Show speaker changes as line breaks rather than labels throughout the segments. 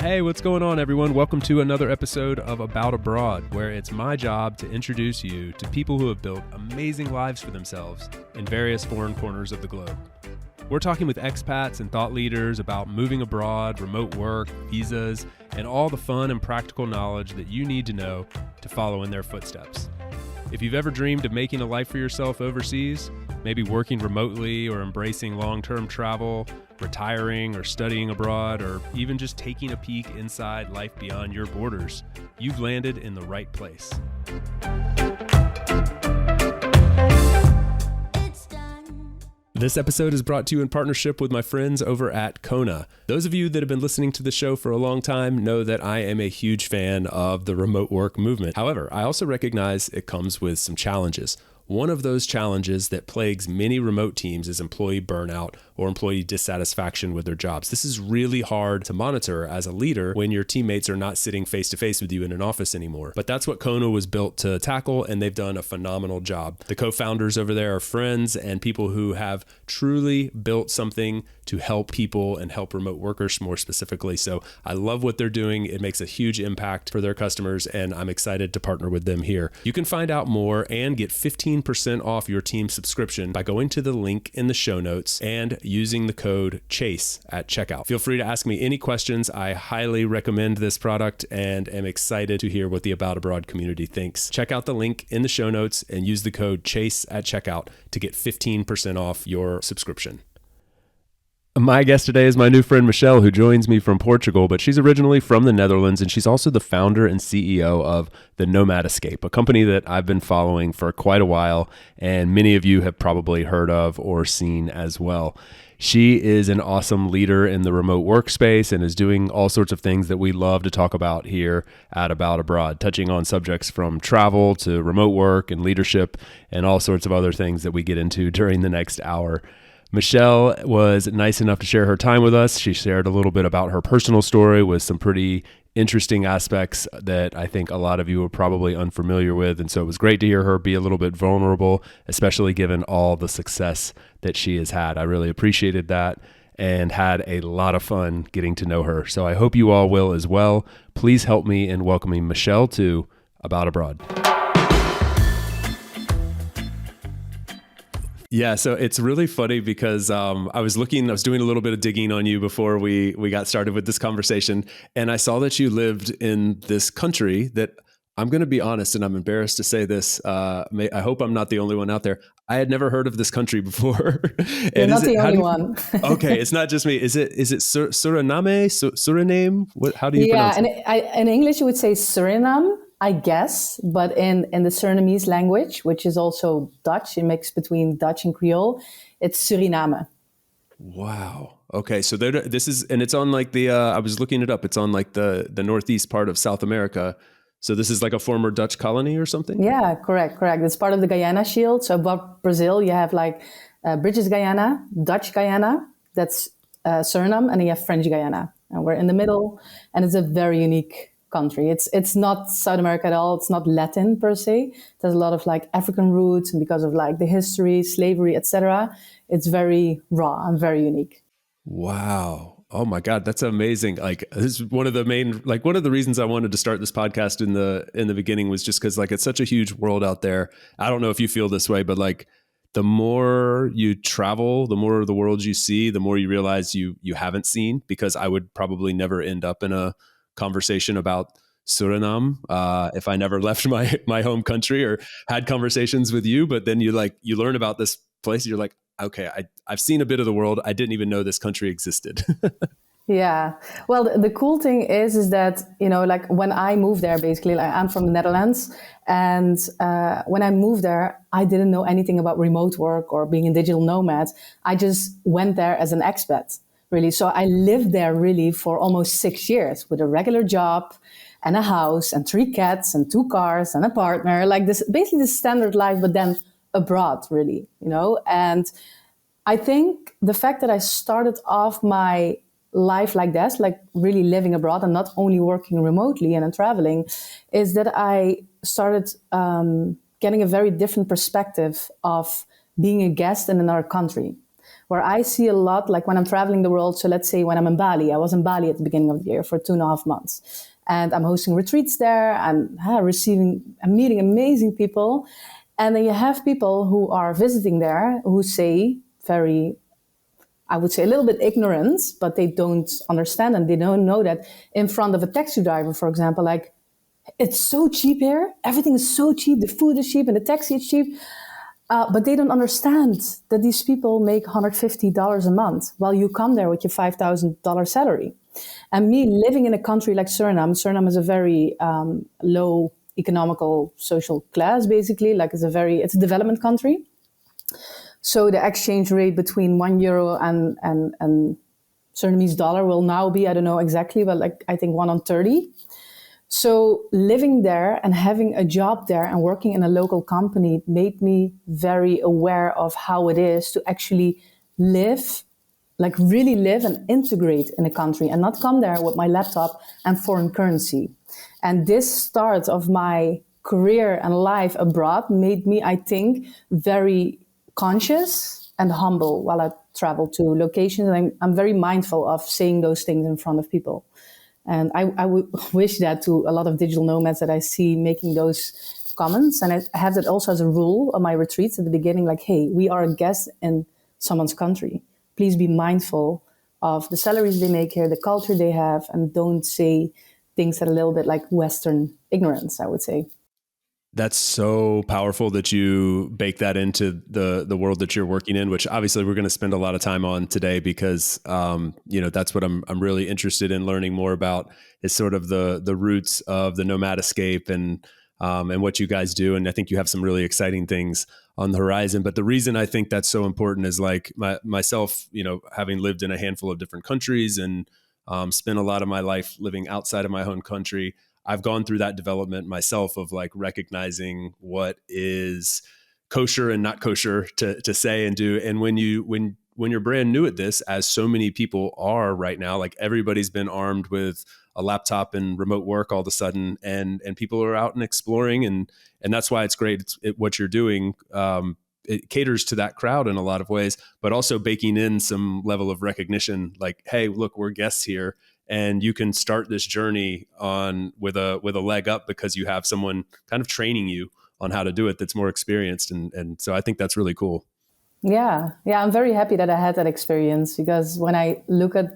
Hey, what's going on, everyone? Welcome to another episode of About Abroad, where it's my job to introduce you to people who have built amazing lives for themselves in various foreign corners of the globe. We're talking with expats and thought leaders about moving abroad, remote work, visas, and all the fun and practical knowledge that you need to know to follow in their footsteps. If you've ever dreamed of making a life for yourself overseas, maybe working remotely or embracing long-term travel, retiring or studying abroad, or even just taking a peek inside life beyond your borders, you've landed in the right place. This episode is brought to you in partnership with my friends over at Kona. Those of you that have been listening to the show for a long time know that I am a huge fan of the remote work movement. However, I also recognize it comes with some challenges. One of those challenges that plagues many remote teams is employee burnout or employee dissatisfaction with their jobs. This is really hard to monitor as a leader when your teammates are not sitting face to face with you in an office anymore. But that's what Kona was built to tackle, and they've done a phenomenal job. The co-founders over there are friends and people who have truly built something to help people and help remote workers more specifically. So I love what they're doing. It makes a huge impact for their customers, and I'm excited to partner with them here. You can find out more and get 15% off your team subscription by going to the link in the show notes and using the code CHASE at checkout. Feel free to ask me any questions. I highly recommend this product and am excited to hear what the About Abroad community thinks. Check out the link in the show notes and use the code CHASE at checkout to get 15% off your subscription. My guest today is my new friend Michelle, who joins me from Portugal, but she's originally from the Netherlands, and she's also the founder and CEO of the Nomad Escape, a company that I've been following for quite a while, and many of you have probably heard of or seen as well. She is an awesome leader in the remote workspace and is doing all sorts of things that we love to talk about here at About Abroad, touching on subjects from travel to remote work and leadership and all sorts of other things that we get into during the next hour. Michelle was nice enough to share her time with us. She shared a little bit about her personal story with some pretty interesting aspects that I think a lot of you are probably unfamiliar with. And so it was great to hear her be a little bit vulnerable, especially given all the success that she has had. I really appreciated that and had a lot of fun getting to know her. So I hope you all will as well. Please help me in welcoming Michelle to About Abroad. Yeah, so it's really funny because I was doing a little bit of digging on you before we got started with this conversation, and I saw that you lived in this country that, I'm going to be honest, and I'm embarrassed to say this, I hope I'm not the only one out there. I had never heard of this country before.
You're not the only one.
Okay, it's not just me. Is it Suriname? Suriname? How do you pronounce it?
Yeah, in English you would say Suriname, I guess, but in the Surinamese language, which is also Dutch, a mix between Dutch and Creole, it's Suriname.
Wow. Okay, so this is, and it's on like the, I was looking it up, it's on like the northeast part of South America. So this is like a former Dutch colony or something?
Yeah, correct. It's part of the Guyana Shield. So above Brazil, you have like British Guyana, Dutch Guyana, that's Suriname, and then you have French Guyana. And we're in the middle, and it's a very unique country. It's not South America at all. It's not Latin per se. There's a lot of like African roots, and because of like the history, slavery, etc., it's very raw and very unique.
Wow. Oh my God, that's amazing. Like, this is one of the reasons I wanted to start this podcast in the beginning was just because like it's such a huge world out there. I don't know if you feel this way, but like the more you travel, the more of the world you see, the more you realize you haven't seen, because I would probably never end up in a conversation about Suriname if I never left my home country or had conversations with you. But then you learn about this place, and you're like, okay, I've seen a bit of the world. I didn't even know this country existed.
Yeah. Well, the cool thing is that, like when I moved there, basically, like I'm from the Netherlands. And when I moved there, I didn't know anything about remote work or being a digital nomad. I just went there as an expat, really. So I lived there really for almost 6 years with a regular job and a house and 3 cats and 2 cars and a partner, like this, basically the standard life, but then abroad, really, And I think the fact that I started off my life like this, like really living abroad and not only working remotely and traveling, is that I started getting a very different perspective of being a guest in another country. where I see a lot, like when I'm traveling the world. So let's say when I'm in Bali, I was in Bali at the beginning of the year for 2.5 months. And I'm hosting retreats there and I'm meeting amazing people. And then you have people who are visiting there who say very, I would say a little bit ignorant, but they don't understand and they don't know that in front of a taxi driver, for example, like it's so cheap here. Everything is so cheap. The food is cheap and the taxi is cheap. But they don't understand that these people make $150 a month while you come there with your $5,000 salary. And me living in a country like Suriname is a very low economical social class, basically. Like it's a development country. So the exchange rate between €1 and Surinamese dollar will now be, I don't know exactly, but like I think 1 on 30. So living there and having a job there and working in a local company made me very aware of how it is to actually live, like really live and integrate in a country and not come there with my laptop and foreign currency. And this start of my career and life abroad made me, I think, very conscious and humble while I travel to locations. And I'm very mindful of saying those things in front of people. And I would wish that to a lot of digital nomads that I see making those comments. And I have that also as a rule on my retreats at the beginning, like, hey, we are a guest in someone's country. Please be mindful of the salaries they make here, the culture they have, and don't say things that are a little bit like Western ignorance, I would say.
That's so powerful that you bake that into the world that you're working in, which obviously we're going to spend a lot of time on today because that's what I'm really interested in learning more about is sort of the roots of the nomad escape and what you guys do. And I think you have some really exciting things on the horizon. But the reason I think that's so important is like myself, having lived in a handful of different countries and spent a lot of my life living outside of my own country. I've gone through that development myself of like recognizing what is kosher and not kosher to say and do. And when you're brand new at this, as so many people are right now, like everybody's been armed with a laptop and remote work all of a sudden, and people are out and exploring, and that's why it's great. What you're doing. It caters to that crowd in a lot of ways, but also baking in some level of recognition, like, hey, look, we're guests here. And you can start this journey on with a leg up because you have someone kind of training you on how to do it that's more experienced. And so I think that's really cool.
Yeah. I'm very happy that I had that experience because when I look at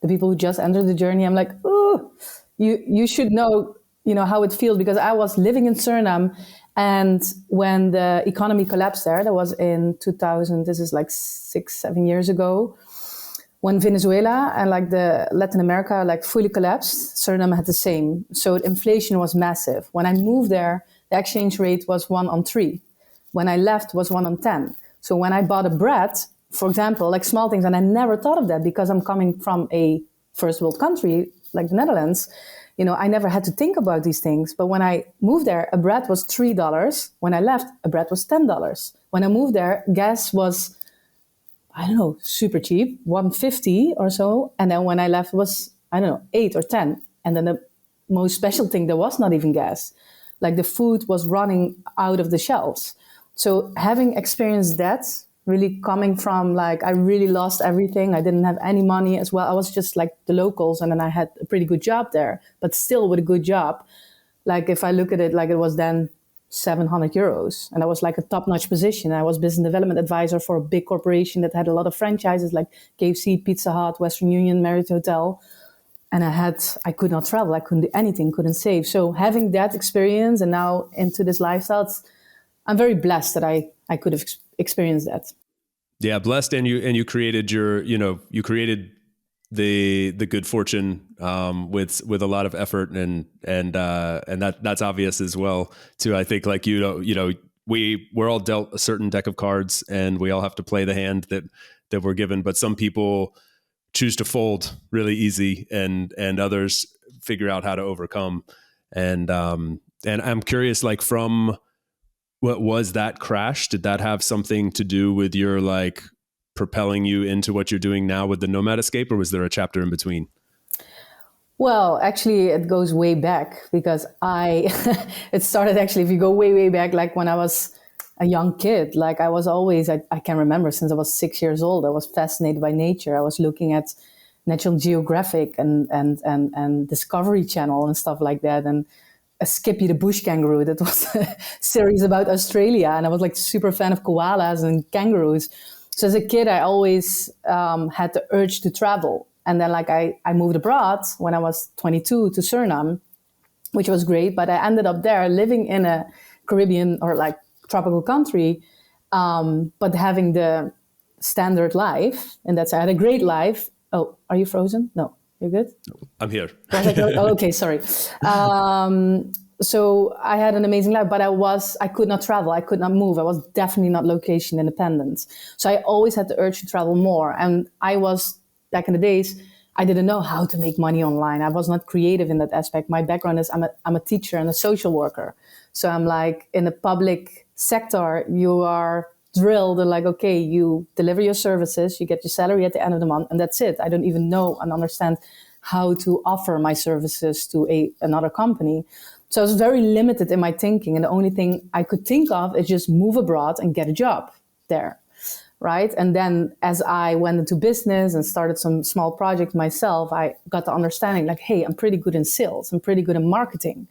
the people who just entered the journey, I'm like, oh, you should know, how it feels because I was living in Suriname. And when the economy collapsed there, that was in 2000, this is like 6-7 years ago, when Venezuela and like the Latin America like fully collapsed, Suriname had the same. So inflation was massive. When I moved there, the exchange rate was 1 on 3. When I left, was 1 on 10. So when I bought a bread, for example, like small things, and I never thought of that because I'm coming from a first world country like the Netherlands, I never had to think about these things. But when I moved there, a bread was $3. When I left, a bread was $10. When I moved there, gas was, I don't know, super cheap, 150 or so. And then when I left, it was, I don't know, 8 or 10. And then the most special thing, there was not even gas. Like the food was running out of the shelves. So having experienced that, really coming from like, I really lost everything. I didn't have any money as well. I was just like the locals. And then I had a pretty good job there, but still with a good job. Like if I look at it, like it was then €700. And I was like a top-notch position. I was business development advisor for a big corporation that had a lot of franchises like KFC, Pizza Hut, Western Union, Marriott Hotel. And I could not travel. I couldn't do anything, couldn't save. So having that experience and now into this lifestyle, I'm very blessed that I could have experienced that.
Yeah, blessed. And you created you created the good fortune with a lot of effort and that's obvious as well too. I think like we're all dealt a certain deck of cards and we all have to play the hand that we're given, but some people choose to fold really easy and others figure out how to overcome. And I'm curious, like from what was that crash? Did that have something to do with your like propelling you into what you're doing now with the Nomad Escape, or was there a chapter in between?
Well, actually, it goes way back because it started actually, if you go way, way back, like when I was a young kid. Like I was always, I can remember since I was 6 years old, I was fascinated by nature. I was looking at Natural Geographic and Discovery Channel and stuff like that. And Skippy the bush kangaroo, that was a series about Australia. And I was like super fan of koalas and kangaroos. So as a kid, I always had the urge to travel. And then like I moved abroad when I was 22 to Suriname, which was great. But I ended up there living in a Caribbean or like tropical country, but having the standard life. And that's, I had a great life. Oh, are you frozen? No, you're good?
I'm here.
I was like, oh, okay, sorry. So I had an amazing life, but I could not travel. I could not move. I was definitely not location independent. So I always had the urge to travel more. And I was, back in the days, I didn't know how to make money online. I was not creative in that aspect. My background is I'm a teacher and a social worker. So I'm like, in the public sector, you are drilled and like, okay, you deliver your services, you get your salary at the end of the month, and that's it. I don't even know and understand how to offer my services to another company. So I was very limited in my thinking. And the only thing I could think of is just move abroad and get a job there, right? And then as I went into business and started some small projects myself, I got the understanding like, hey, I'm pretty good in sales. I'm pretty good in marketing.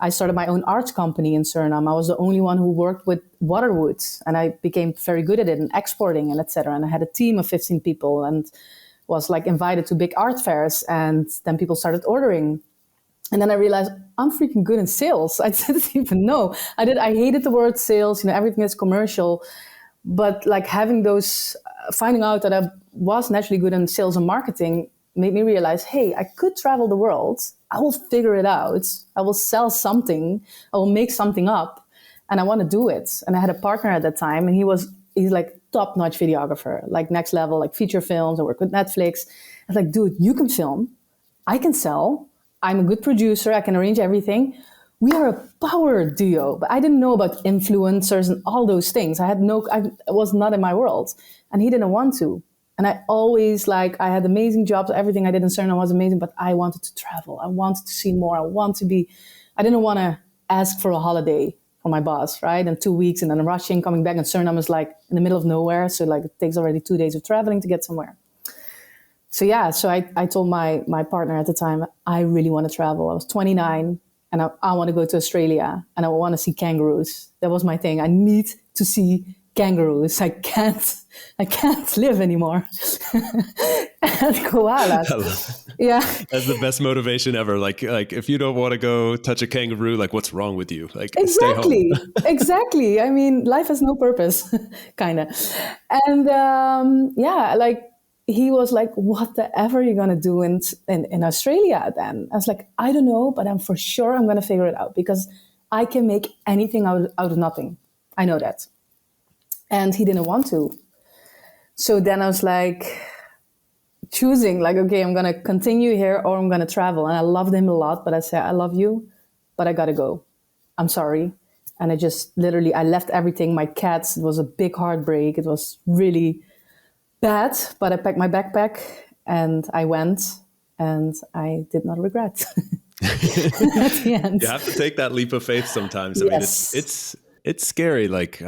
I started my own arts company in Suriname. I was the only one who worked with waterwoods, and I became very good at it and exporting and etc. And I had a team of 15 people and was like invited to big art fairs, and then people started ordering. And then I realized I'm freaking good in sales. I didn't even know. I hated the word sales, everything is commercial. But like having finding out that I was naturally good in sales and marketing made me realize, hey, I could travel the world. I will figure it out. I will sell something. I will make something up, and I want to do it. And I had a partner at that time, and he's like top-notch videographer, like next level, like feature films. I work with Netflix. I was like, dude, you can film. I can sell. I'm a good producer. I can arrange everything. We are a power duo. But I didn't know about influencers and all those things. I was not in my world, and he didn't want to. And I always I had amazing jobs. Everything I did in Suriname was amazing, but I wanted to travel. I wanted to see more. I didn't want to ask for a holiday from my boss, right? And 2 weeks and then rushing, coming back. And Suriname is like in the middle of nowhere. So like it takes already 2 days of traveling to get somewhere. So yeah, so I told my partner at the time, I really want to travel. I was 29 and I want to go to Australia and I want to see kangaroos. That was my thing. I need to see kangaroos. I can't live anymore. And koalas. Yeah.
That's the best motivation ever. Like if you don't want to go touch a kangaroo, like what's wrong with you? Like
exactly.
Stay home.
Exactly. I mean, life has no purpose, kind of. And he was like, what the ever are you going to do in Australia then? I was like, I don't know, but I'm going to figure it out because I can make anything out of nothing. I know that. And he didn't want to. So then I was like choosing like, okay, I'm going to continue here or I'm going to travel. And I loved him a lot, but I said, I love you, but I got to go. I'm sorry. And I left everything. My cats, it was a big heartbreak. It was really bad, but I packed my backpack and I went and I did not regret at the end.
You have to take that leap of faith sometimes.
Yes.
I mean, it's scary. Like,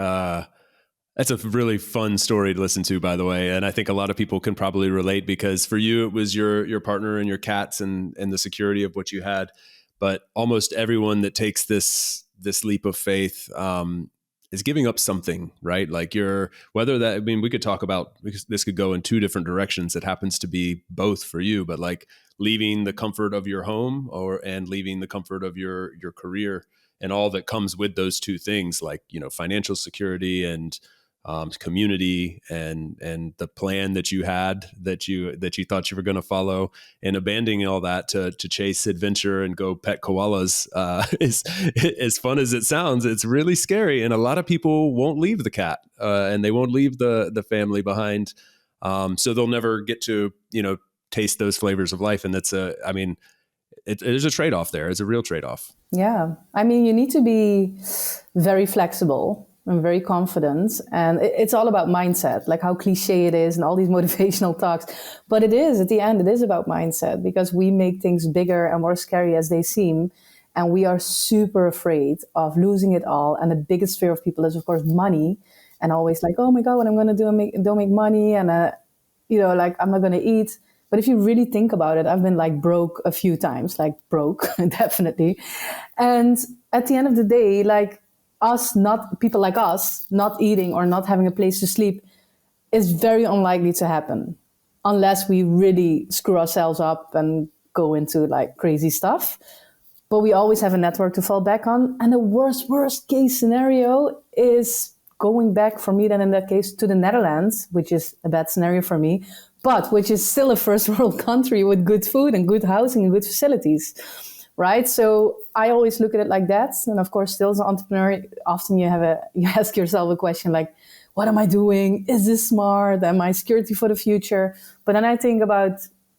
that's a really fun story to listen to, by the way. And I think a lot of people can probably relate because for you, it was your partner and your cats and the security of what you had. But almost everyone that takes this leap of faith is giving up something, right? Like we could talk about, because this could go in two different directions. It happens to be both for you, but like leaving the comfort of your home and leaving the comfort of your career and all that comes with those two things, like, financial security and community and the plan that you had that you thought you were going to follow, and abandoning all that to chase adventure and go pet koalas is as fun as it sounds. It's really scary, and a lot of people won't leave the cat and they won't leave the family behind, so they'll never get to taste those flavors of life. And that's there's a trade-off there. It's a real trade-off.
Yeah, I mean, you need to be very flexible. I'm very confident, and it's all about mindset, like how cliche it is and all these motivational talks. But it is, at the end, it is about mindset, because we make things bigger and more scary as they seem. And we are super afraid of losing it all. And the biggest fear of people is, of course, money. And always like, oh my God, what I'm going to do, don't make money. And, like I'm not going to eat. But if you really think about it, I've been like broke a few times, like broke, definitely. And at the end of the day, like people like us, not eating or not having a place to sleep is very unlikely to happen unless we really screw ourselves up and go into like crazy stuff. But we always have a network to fall back on. And the worst case scenario is going back for me then in that case to the Netherlands, which is a bad scenario for me, but which is still a first world country with good food and good housing and good facilities, right? So I always look at it like that. And of course, still as an entrepreneur, often you ask yourself a question like, what am I doing? Is this smart? Am I security for the future? But then I think about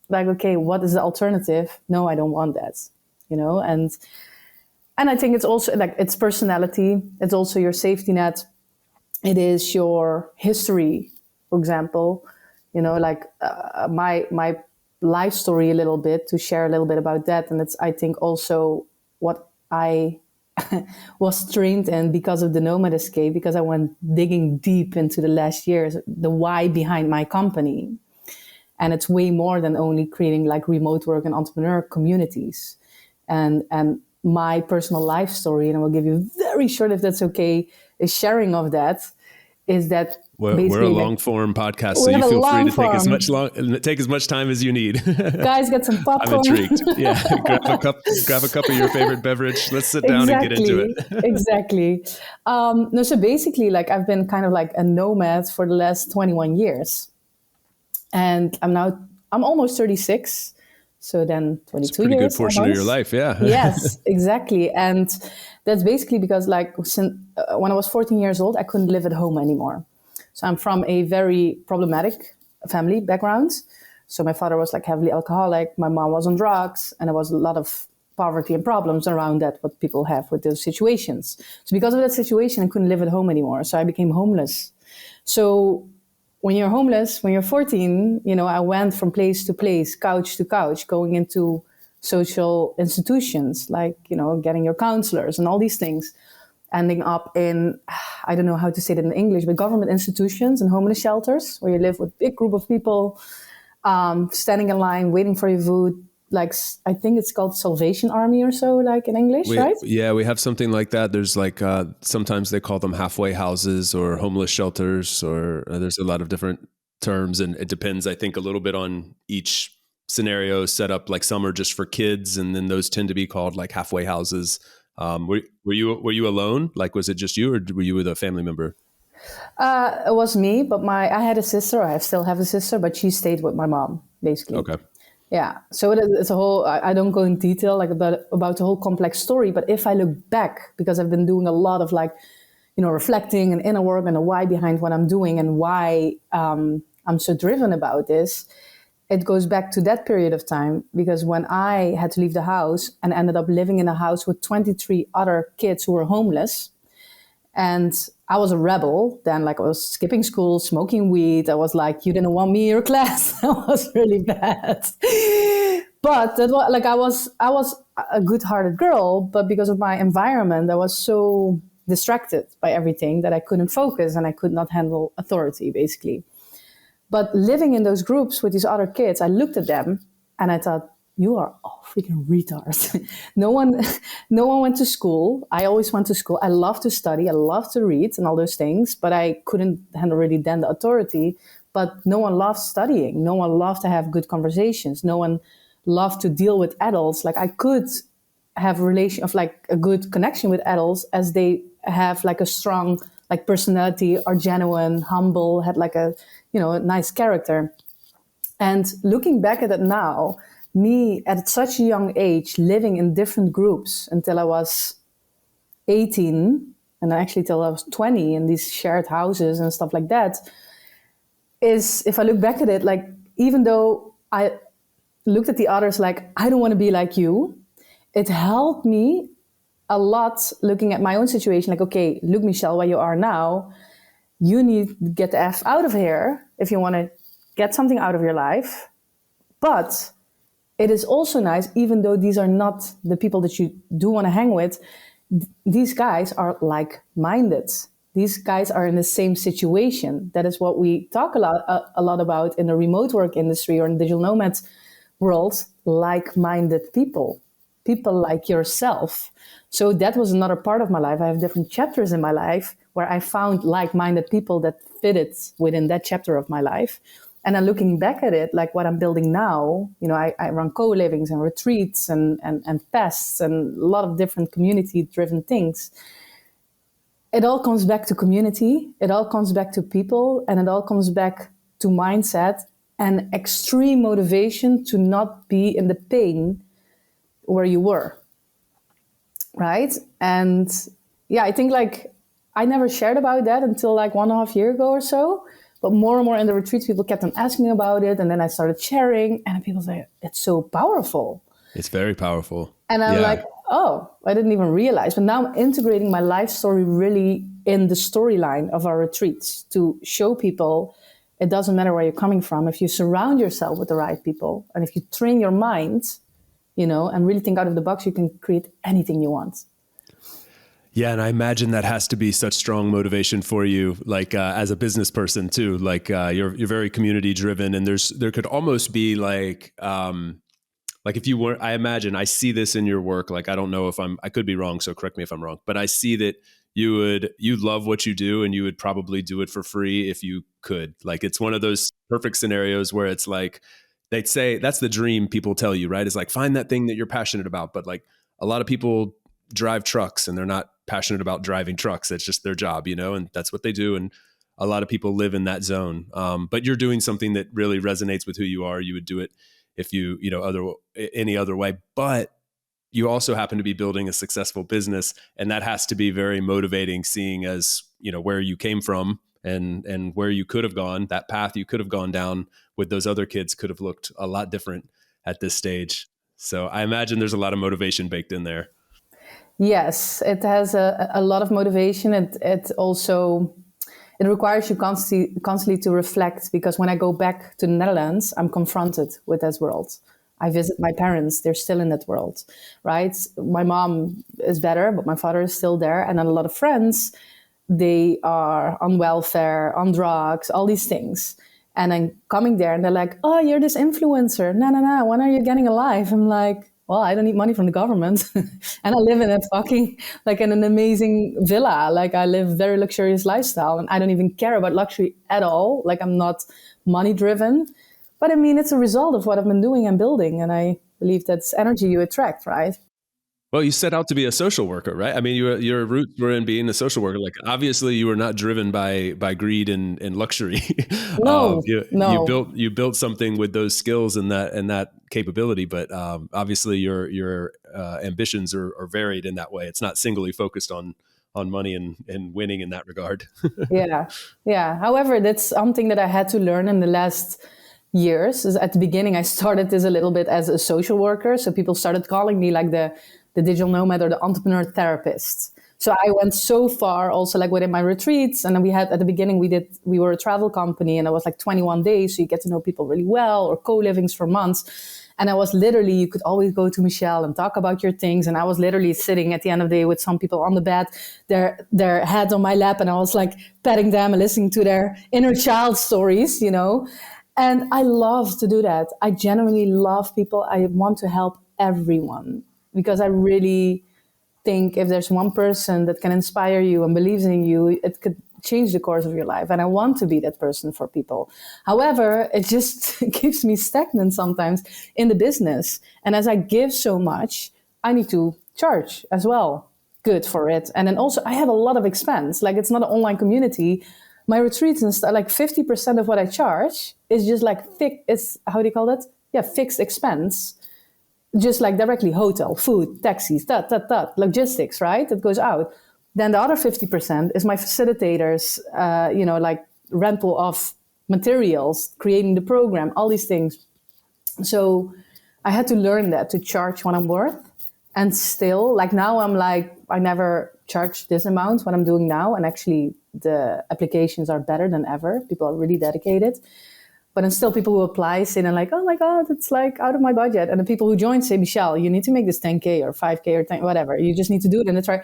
like, okay, what is the alternative? No, I don't want that, and I think it's also like it's personality. It's also your safety net. It is your history, for example, like my life story a little bit, to share a little bit about that. And it's, I think, also what I was trained in because of the Nomad escape, because I went digging deep into the last years, the why behind my company. And it's way more than only creating like remote work and entrepreneur communities. And my personal life story, and I will give you very short, if that's okay, a sharing of that, is that
we're a long form podcast, so you feel free to take as much time as you need.
Guys, get some popcorn.
I'm intrigued. Yeah, grab a cup of your favorite beverage. Let's sit down and get into it.
Exactly. No, so basically, like I've been kind of like a nomad for the last 21 years, and I'm almost 36. So then 22 years. It's a
pretty good portion almost of your life, yeah.
Yes, exactly. And that's basically because like when I was 14 years old, I couldn't live at home anymore. So I'm from a very problematic family background. So my father was like heavily alcoholic. My mom was on drugs. And there was a lot of poverty and problems around that, what people have with those situations. So because of that situation, I couldn't live at home anymore. So I became homeless. So when you're homeless, when you're 14, I went from place to place, couch to couch, going into social institutions, like, getting your counselors and all these things, ending up in, I don't know how to say that in English, but government institutions and homeless shelters, where you live with a big group of people, standing in line, waiting for your food. Like, I think it's called Salvation Army or so, like in English, right?
Yeah, we have something like that. There's like, sometimes they call them halfway houses or homeless shelters, or there's a lot of different terms. And it depends, I think, a little bit on each scenario set up. Like some are just for kids, and then those tend to be called like halfway houses. Were you alone? Like, was it just you, or were you with a family member?
It was me, but I had a sister. I still have a sister, but she stayed with my mom, basically.
Okay.
Yeah, so it's a whole, I don't go in detail like about the whole complex story, but if I look back, because I've been doing a lot of like, reflecting and inner work and the why behind what I'm doing and why I'm so driven about this, it goes back to that period of time, because when I had to leave the house and ended up living in a house with 23 other kids who were homeless, and I was a rebel then, like I was skipping school, smoking weed. I was like, you didn't want me in your class. I was really bad. But that was, like, I was a good-hearted girl, but because of my environment, I was so distracted by everything that I couldn't focus and I could not handle authority, basically. But living in those groups with these other kids, I looked at them and I thought, you are all freaking retards. No one went to school. I always went to school. I love to study. I love to read and all those things, but I couldn't handle really then the authority. But no one loved studying. No one loved to have good conversations. No one loved to deal with adults. Like I could have a good connection with adults as they have like a strong like personality, are genuine, humble, had like a nice character. And looking back at it now, me at such a young age, living in different groups until I was 18, and actually till I was 20 in these shared houses and stuff like that, is, if I look back at it, like, even though I looked at the others like, I don't want to be like you, it helped me a lot looking at my own situation. Like, okay, look, Michelle, where you are now, you need to get the F out of here if you want to get something out of your life. But it is also nice, even though these are not the people that you do want to hang with, these guys are like-minded. These guys are in the same situation. That is what we talk a lot about in the remote work industry or in the digital nomad world, like-minded people like yourself. So that was another part of my life. I have different chapters in my life where I found like-minded people that fitted within that chapter of my life. And then looking back at it, like what I'm building now, I run co-livings and retreats and fests and a lot of different community-driven things. It all comes back to community. It all comes back to people, and it all comes back to mindset and extreme motivation to not be in the pain where you were, right? And yeah, I think I never shared about that until 1.5 years ago or so. But more and more in the retreats, people kept on asking me about it. And then I started sharing, and people say, it's so powerful.
It's very powerful.
And I'm like, oh, I didn't even realize. But now I'm integrating my life story really in the storyline of our retreats to show people it doesn't matter where you're coming from. If you surround yourself with the right people, and if you train your mind, and really think out of the box, you can create anything you want.
Yeah, and I imagine that has to be such strong motivation for you, as a business person too. You're very community driven, and there could almost be if you weren't. I imagine I see this in your work. I don't know if I could be wrong, so correct me if I'm wrong. But I see that you love what you do, and you would probably do it for free if you could. It's one of those perfect scenarios where it's they'd say that's the dream people tell you, right? Is find that thing that you're passionate about. But a lot of people drive trucks and they're not passionate about driving trucks. It's just their job, and that's what they do. And a lot of people live in that zone. But you're doing something that really resonates with who you are. You would do it if any other way. But you also happen to be building a successful business, and that has to be very motivating, seeing as where you came from and where you could have gone. That path you could have gone down with those other kids could have looked a lot different at this stage. So I imagine there's a lot of motivation baked in there.
Yes, it has a lot of motivation. It also requires you constantly to reflect, because when I go back to the Netherlands, I'm confronted with that world. I visit my parents, they're still in that world, right? My mom is better, but my father is still there. And then a lot of friends, they are on welfare, on drugs, all these things. And I'm coming there and they're like, oh, you're this influencer. No, when are you getting a life? I'm like, well, I don't need money from the government. And I live in a fucking, in an amazing villa. I live very luxurious lifestyle, and I don't even care about luxury at all. I'm not money driven. But I mean, it's a result of what I've been doing and building. And I believe that's energy you attract, right?
Well, you set out to be a social worker, right? I mean, your roots were in being a social worker. Obviously, you were not driven by greed and luxury.
No,
You built something with those skills and that capability. But obviously, your ambitions are varied in that way. It's not singly focused on money and winning in that regard.
Yeah. However, that's something that I had to learn in the last years. At the beginning, I started this a little bit as a social worker. So people started calling me the digital nomad or the entrepreneur therapist. So I went so far also within my retreats. And then at the beginning, we were a travel company, and it was 21 days. So you get to know people really well, or co-livings for months. And I was literally, you could always go to Michelle and talk about your things. And I was literally sitting at the end of the day with some people on the bed, their heads on my lap. And I was petting them and listening to their inner child stories, And I love to do that. I genuinely love people. I want to help everyone, because I really think if there's one person that can inspire you and believes in you, it could change the course of your life. And I want to be that person for people. However, it just keeps me stagnant sometimes in the business. And as I give so much, I need to charge as well. Good for it. And then also I have a lot of expense. It's not an online community. My retreats and stuff, 50% of what I charge is just it's, how do you call that? Yeah, fixed expense. Just directly hotel, food, taxis, logistics, right? That goes out. Then the other 50% is my facilitators, rental of materials, creating the program, all these things. So I had to learn that, to charge what I'm worth. And still, now I'm I never charge this amount, what I'm doing now. And actually the applications are better than ever. People are really dedicated. But then still people who apply say, then like, oh my God, it's like out of my budget. And the people who join say, Michelle, you need to make this 10K or 5K or 10, whatever. You just need to do it. And it's right,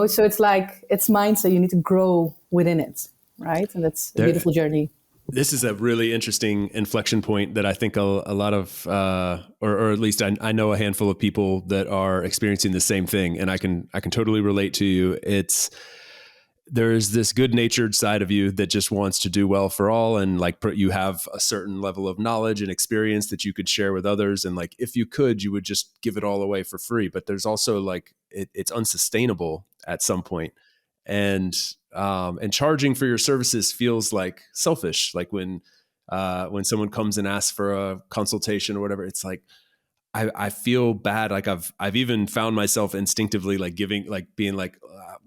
so it's like, it's mindset. You need to grow within it, right? And that's a beautiful journey.
This is a really interesting inflection point that I think a lot of, or at least I know a handful of people that are experiencing the same thing. And I can totally relate to you. There's this good-natured side of you that just wants to do well for all. And like you have a certain level of knowledge and experience that you could share with others. And like, if you could, you would just give it all away for free. But there's also like, it's unsustainable at some point. And charging for your services feels like selfish. Like when someone comes and asks for a consultation or whatever, it's like, I feel bad. Like I've even found myself instinctively like being like,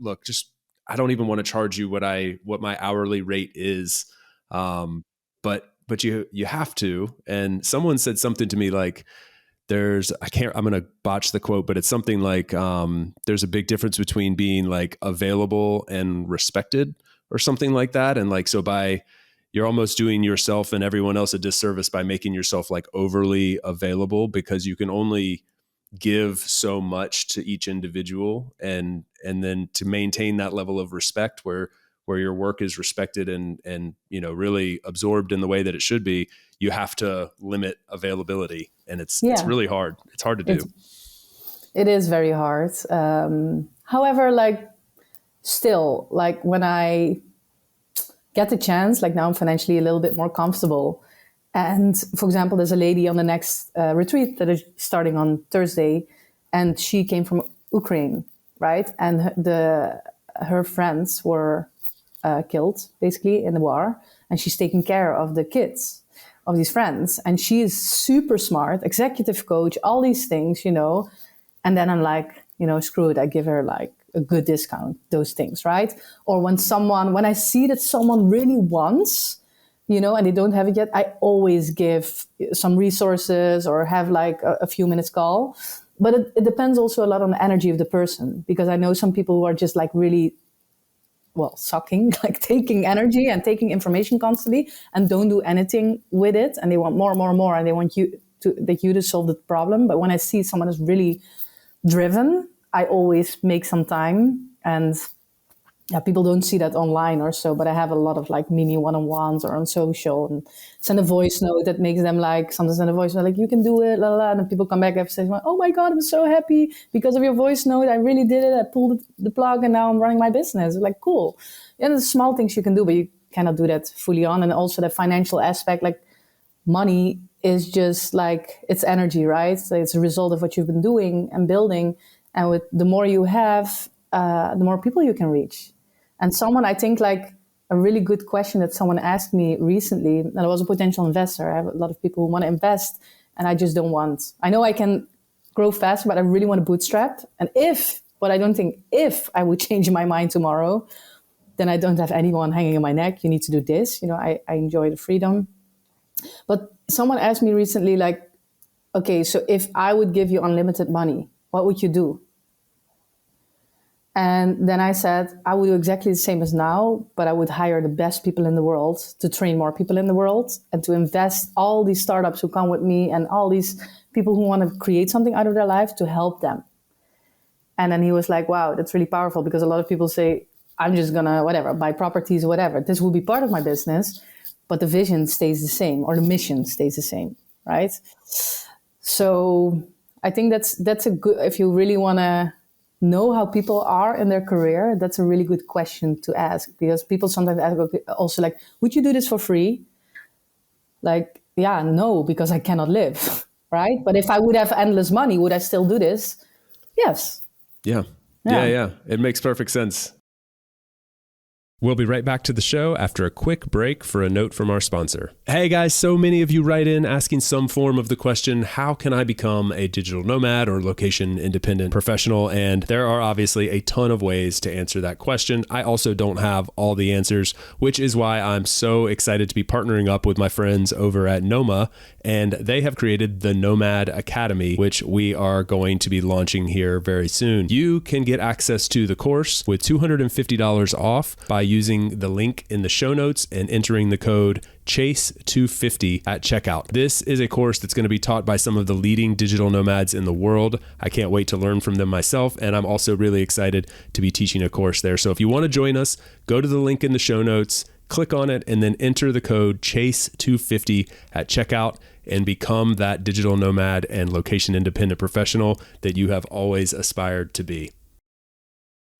look, just, I don't even want to charge you what my hourly rate is. But you have to. And someone said something to me like, I'm going to botch the quote, but it's something like, there's a big difference between being like available and respected or something like that. And like, so you're almost doing yourself and everyone else a disservice by making yourself like overly available, because you can only give so much to each individual, and then to maintain that level of respect where your work is respected and really absorbed in the way that it should be, you have to limit availability, and it's really hard. It's hard to do.
It is very hard. However, like still, like when I get the chance, like now I'm financially a little bit more comfortable. And for example, there's a lady on the next retreat that is starting on Thursday, and she came from Ukraine, right? And her friends were killed basically in the war, and she's taking care of the kids of these friends. And she is super smart, executive coach, all these things, And then I'm like, screw it, I give her like a good discount, those things, right? Or when I see that someone really wants, and they don't have it yet, I always give some resources or have like a few minutes call. But it depends also a lot on the energy of the person, because I know some people who are just like really, sucking, like taking energy and taking information constantly and don't do anything with it. And they want more and more and more, and they want you to solve the problem. But when I see someone is really driven, I always make some time. And people don't see that online or so, but I have a lot of like mini one-on-ones or on social, and send a voice note that makes them like, sometimes send a voice note like, you can do it, la, la, la. And then people come back after saying, oh my God, I'm so happy because of your voice note. I really did it. I pulled the plug and now I'm running my business. Like, cool. Yeah, there's small things you can do, but you cannot do that fully on. And also the financial aspect, like money is just like, it's energy, right? So it's a result of what you've been doing and building. And with the more you have, the more people you can reach. And someone, I think like a really good question that someone asked me recently, and I was a potential investor. I have a lot of people who want to invest, and I just don't want. I know I can grow faster, but I really want to bootstrap. And if I would change my mind tomorrow, then I don't have anyone hanging in my neck. You need to do this. I enjoy the freedom. But someone asked me recently, like, okay, so if I would give you unlimited money, what would you do? And then I said, I would do exactly the same as now, but I would hire the best people in the world to train more people in the world, and to invest all these startups who come with me and all these people who want to create something out of their life to help them. And then he was like, wow, that's really powerful, because a lot of people say, I'm just going to, buy properties or whatever. This will be part of my business, but the vision stays the same, or the mission stays the same, right? So I think that's a good, if you really want to know how people are in their career, that's a really good question to ask, because people sometimes ask also like, would you do this for free? Like, yeah, no, because I cannot live, right? But if I would have endless money, would I still do this? Yes.
Yeah. It makes perfect sense. We'll be right back to the show after a quick break for a note from our sponsor. Hey guys, so many of you write in asking some form of the question, how can I become a digital nomad or location independent professional? And there are obviously a ton of ways to answer that question. I also don't have all the answers, which is why I'm so excited to be partnering up with my friends over at Nomad and they have created the Nomad Academy, which we are going to be launching here very soon. You can get access to the course with $250 off by using the link in the show notes and entering the code Chase250 at checkout. This is a course that's going to be taught by some of the leading digital nomads in the world. I can't wait to learn from them myself, and I'm also really excited to be teaching a course there. So if you want to join us, go to the link in the show notes, click on it, and then enter the code Chase250 at checkout and become that digital nomad and location independent professional that you have always aspired to be.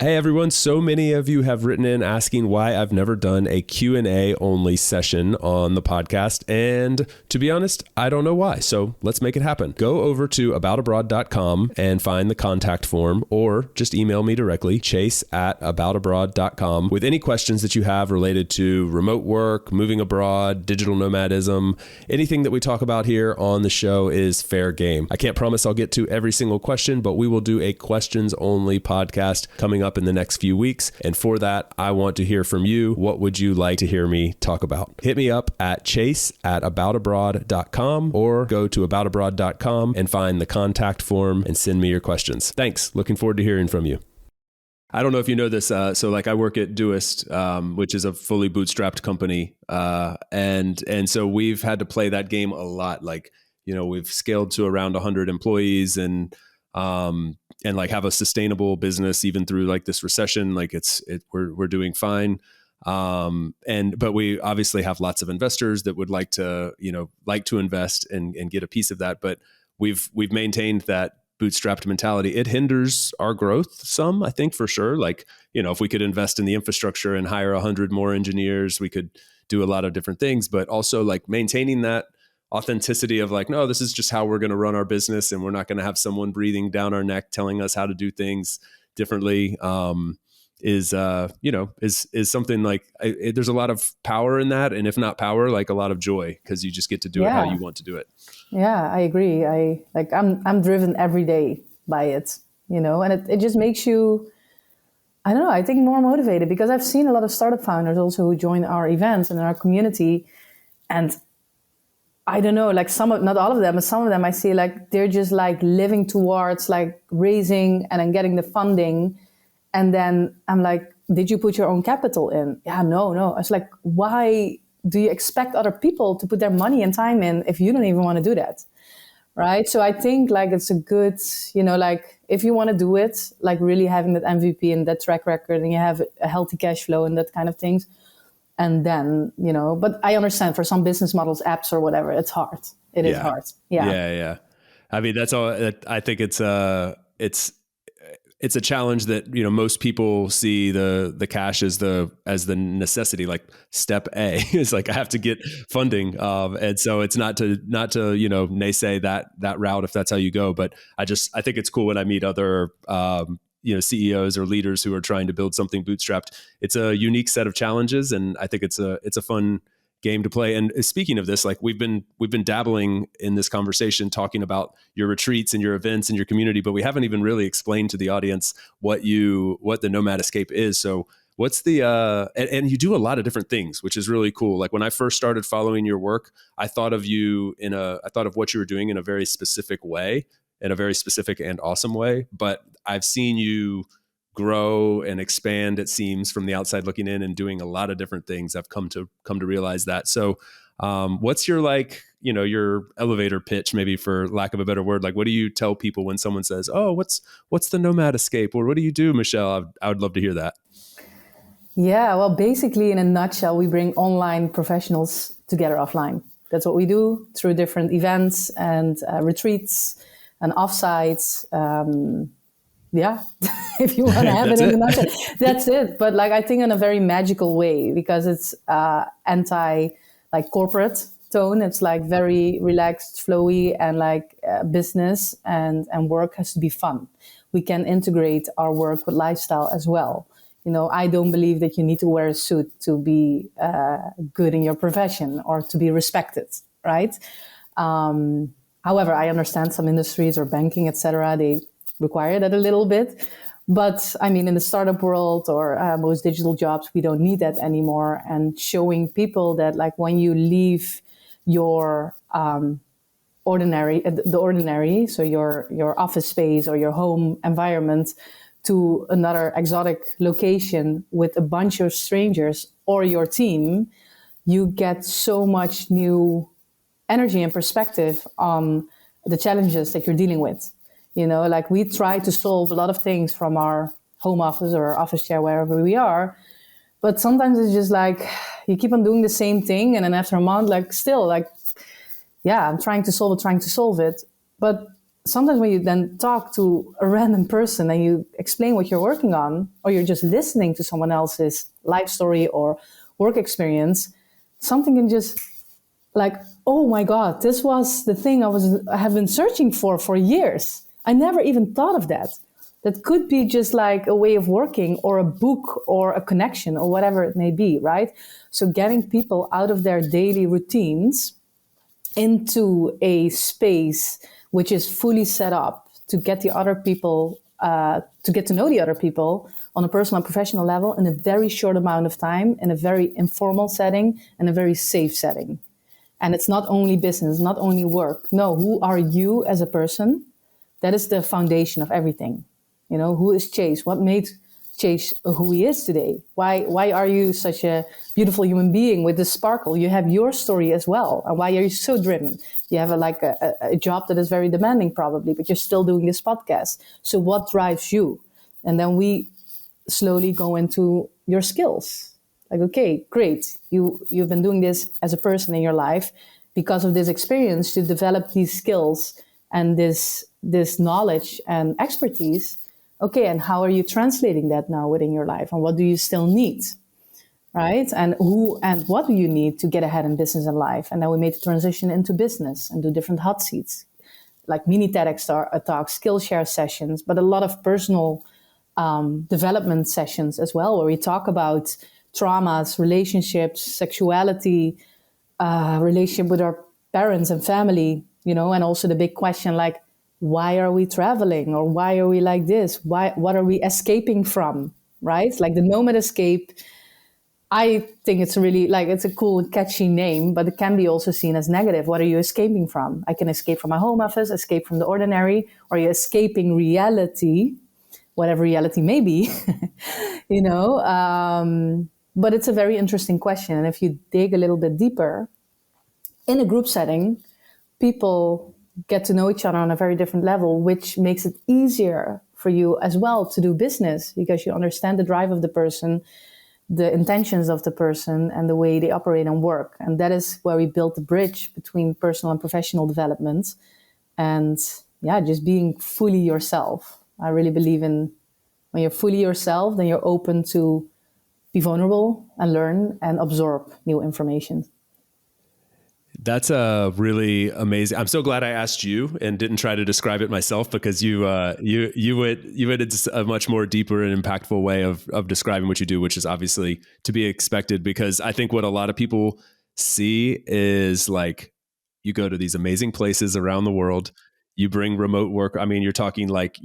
Hey everyone, so many of you have written in asking why I've never done a Q&A only session on the podcast, and to be honest, I don't know why, so let's make it happen. Go over to aboutabroad.com and find the contact form, or just email me directly, chase@aboutabroad.com, with any questions that you have related to remote work, moving abroad, digital nomadism. Anything that we talk about here on the show is fair game. I can't promise I'll get to every single question, but we will do a questions only podcast coming up in the next few weeks. And for that, I want to hear from you. What would you like to hear me talk about? Hit me up at chase@aboutabroad.com or go to aboutabroad.com and find the contact form and send me your questions. Thanks. Looking forward to hearing from you. I don't know if you know this. So like I work at Doist, which is a fully bootstrapped company. And so we've had to play that game a lot. Like, we've scaled to around 100 employees and like have a sustainable business even through like this recession. Like we're doing fine. But we obviously have lots of investors that would like to invest and get a piece of that. But we've maintained that bootstrapped mentality. It hinders our growth some, I think, for sure. Like, if we could invest in the infrastructure and hire 100 more engineers, we could do a lot of different things, but also like maintaining that authenticity of like, no, this is just how we're going to run our business, and we're not going to have someone breathing down our neck telling us how to do things differently. Is something like there's a lot of power in that, and if not power, like a lot of joy, because you just get to do it how you want to do it.
Yeah, I agree. I'm driven every day by it, and it just makes you, I don't know, I think more motivated, because I've seen a lot of startup founders also who join our events and our community, and I don't know, like not all of them, but some of them I see like they're just like living towards like raising and then getting the funding. And then I'm like, did you put your own capital in? Yeah, no. I was like, why do you expect other people to put their money and time in if you don't even want to do that? Right. So I think like it's a good, like if you want to do it, like really having that MVP and that track record, and you have a healthy cash flow and that kind of things. And then, but I understand for some business models, apps or whatever, it's hard. It is hard. Yeah.
Yeah. I mean, that's all. I think it's a challenge that, most people see the cash as the necessity, like step A is like, I have to get funding. And so it's not to, naysay that route if that's how you go. But I think it's cool when I meet other, CEOs or leaders who are trying to build something bootstrapped. It's a unique set of challenges, and I think it's a fun game to play. And speaking of this, like we've been dabbling in this conversation, talking about your retreats and your events and your community, but we haven't even really explained to the audience what the Nomad Escape is. So what's the and you do a lot of different things, which is really cool. Like when I first started following your work, I thought of what you were doing in a very specific way, in a very specific and awesome way. But I've seen you grow and expand, it seems, from the outside looking in, and doing a lot of different things. I've come to realize that. So what's your your elevator pitch, maybe for lack of a better word? Like, what do you tell people when someone says, oh, what's the Nomad Escape? Or what do you do, Michelle? I would love to hear that.
Yeah, well, basically in a nutshell, we bring online professionals together offline. That's what we do through different events and retreats and offsites. If you want to have it in the nutshell, that's it. But like, I think in a very magical way, because it's anti like corporate tone. It's like very relaxed, flowy, and like business and work has to be fun. We can integrate our work with lifestyle as well. I don't believe that you need to wear a suit to be good in your profession or to be respected, right? However, I understand some industries or banking, etc., they require that a little bit. But I mean, in the startup world or most digital jobs, we don't need that anymore. And showing people that like when you leave your the ordinary, so your office space or your home environment, to another exotic location with a bunch of strangers or your team, you get so much new energy and perspective on the challenges that you're dealing with. Like we try to solve a lot of things from our home office or our office chair, wherever we are. But sometimes it's just like you keep on doing the same thing. And then after a month, yeah, I'm trying to solve it. But sometimes when you then talk to a random person and you explain what you're working on, or you're just listening to someone else's life story or work experience, something can just like, oh my God, this was the thing I have been searching for years. I never even thought of that. That could be just like a way of working or a book or a connection or whatever it may be, right? So getting people out of their daily routines into a space which is fully set up to get the other people, to get to know the other people on a personal and professional level in a very short amount of time, in a very informal setting and a very safe setting. And it's not only business, not only work. No, who are you as a person? That is the foundation of everything. Who is Chase? What made Chase who he is today? Why are you such a beautiful human being with this sparkle? You have your story as well. And why are you so driven? You have a job that is very demanding probably, but you're still doing this podcast. So what drives you? And then we slowly go into your skills. Like, okay, great. You've been doing this as a person in your life because of this experience to develop these skills and this knowledge and expertise. Okay, and how are you translating that now within your life? And what do you still need? Right? And who and what do you need to get ahead in business and life? And then we made the transition into business and do different hot seats, like mini TEDx talks, Skillshare sessions, but a lot of personal development sessions as well, where we talk about traumas, relationships, sexuality, relationship with our parents and family, and also the big question like, why are we traveling, or why are we like this? What are we escaping from, right? Like the Nomad escape. I think it's really it's a cool, catchy name, but it can be also seen as negative. What are you escaping from? I can escape from my home office, escape from the ordinary, or you're escaping reality, whatever reality may be, But it's a very interesting question. And if you dig a little bit deeper, in a group setting, people get to know each other on a very different level, which makes it easier for you as well to do business because you understand the drive of the person, the intentions of the person, and the way they operate and work. And that is where we built the bridge between personal and professional development. And yeah, just being fully yourself. I really believe in when you're fully yourself, then you're open to be vulnerable and learn and absorb new information.
That's really amazing. I'm so glad I asked you and didn't try to describe it myself, because you went a much more deeper and impactful way of describing what you do, which is obviously to be expected. Because I think what a lot of people see is like, you go to these amazing places around the world, you bring remote work. I mean, you're talking like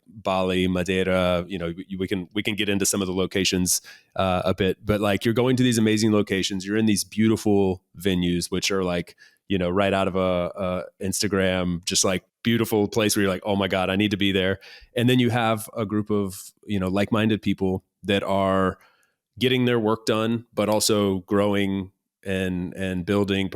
Bali, Madeira. We can get into some of the locations a bit, but like you're going to these amazing locations. You're in these beautiful venues, which are like right out of a Instagram, just like beautiful place where you're like, oh my God, I need to be there. And then you have a group of like-minded people that are getting their work done, but also growing and building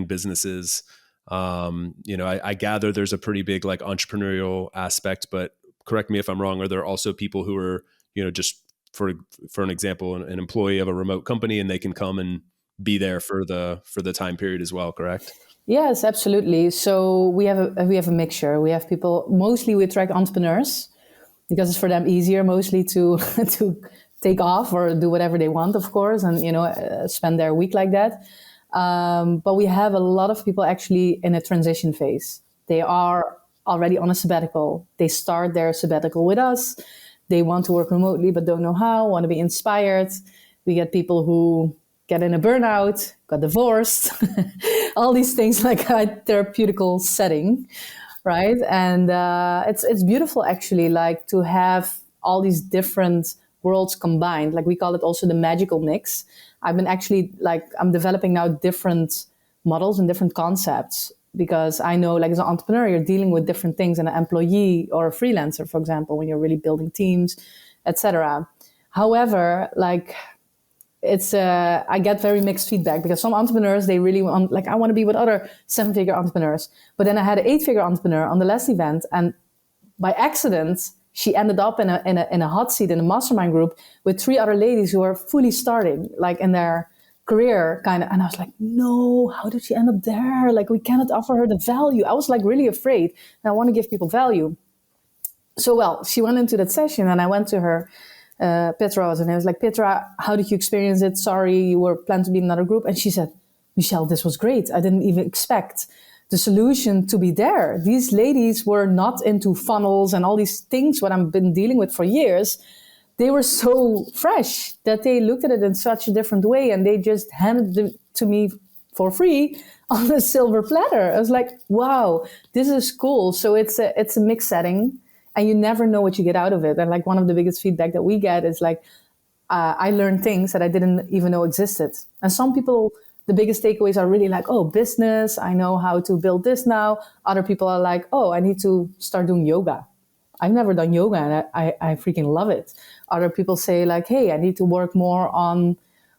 businesses. I gather there's a pretty big like entrepreneurial aspect, but correct me if I'm wrong. Are there also people who are, just for an example, an employee of a remote company, and they can come and be there for the time period as well, correct?
Yes, absolutely. So we have a mixture. We have people, mostly we attract entrepreneurs because it's for them easier mostly to to take off or do whatever they want, of course, and spend their week like that. But we have a lot of people actually in a transition phase. They are already on a sabbatical. They start their sabbatical with us. They want to work remotely but don't know how, want to be inspired. We get people who get in a burnout, got divorced, all these things like a therapeutical setting, right? And it's beautiful actually, like to have all these different worlds combined. Like we call it also the magical mix. I've been actually I'm developing now different models and different concepts because I know, like, as an entrepreneur, you're dealing with different things than an employee or a freelancer, for example, when you're really building teams, etc. However, like, it's I get very mixed feedback, because some entrepreneurs, they really want, like, I want to be with other 7-figure entrepreneurs. But then I had an 8-figure entrepreneur on the last event, and by accident, she ended up in a hot seat in a mastermind group with 3 other ladies who are fully starting, like, in their career, kind of. And I was like, no, how did she end up there? Like, we cannot offer her the value. I was like really afraid, and I want to give people value. So, well, she went into that session, and I went to her, Petra was, and I was like, Petra, how did you experience it? Sorry, you were planned to be in another group. And she said, Michelle, this was great. I didn't even expect the solution to be there. These ladies were not into funnels and all these things, what I've been dealing with for years. They were so fresh that they looked at it in such a different way, and they just handed it to me for free on a silver platter. I was like, wow, this is cool. So it's a mixed setting, and you never know what you get out of it. And like, one of the biggest feedback that we get is like, I learned things that I didn't even know existed. And some people, the biggest takeaways are really like, oh, business, I know how to build this now. Other people are like, oh, I need to start doing yoga. I've never done yoga, and I freaking love it. Other people say like, hey, I need to work more on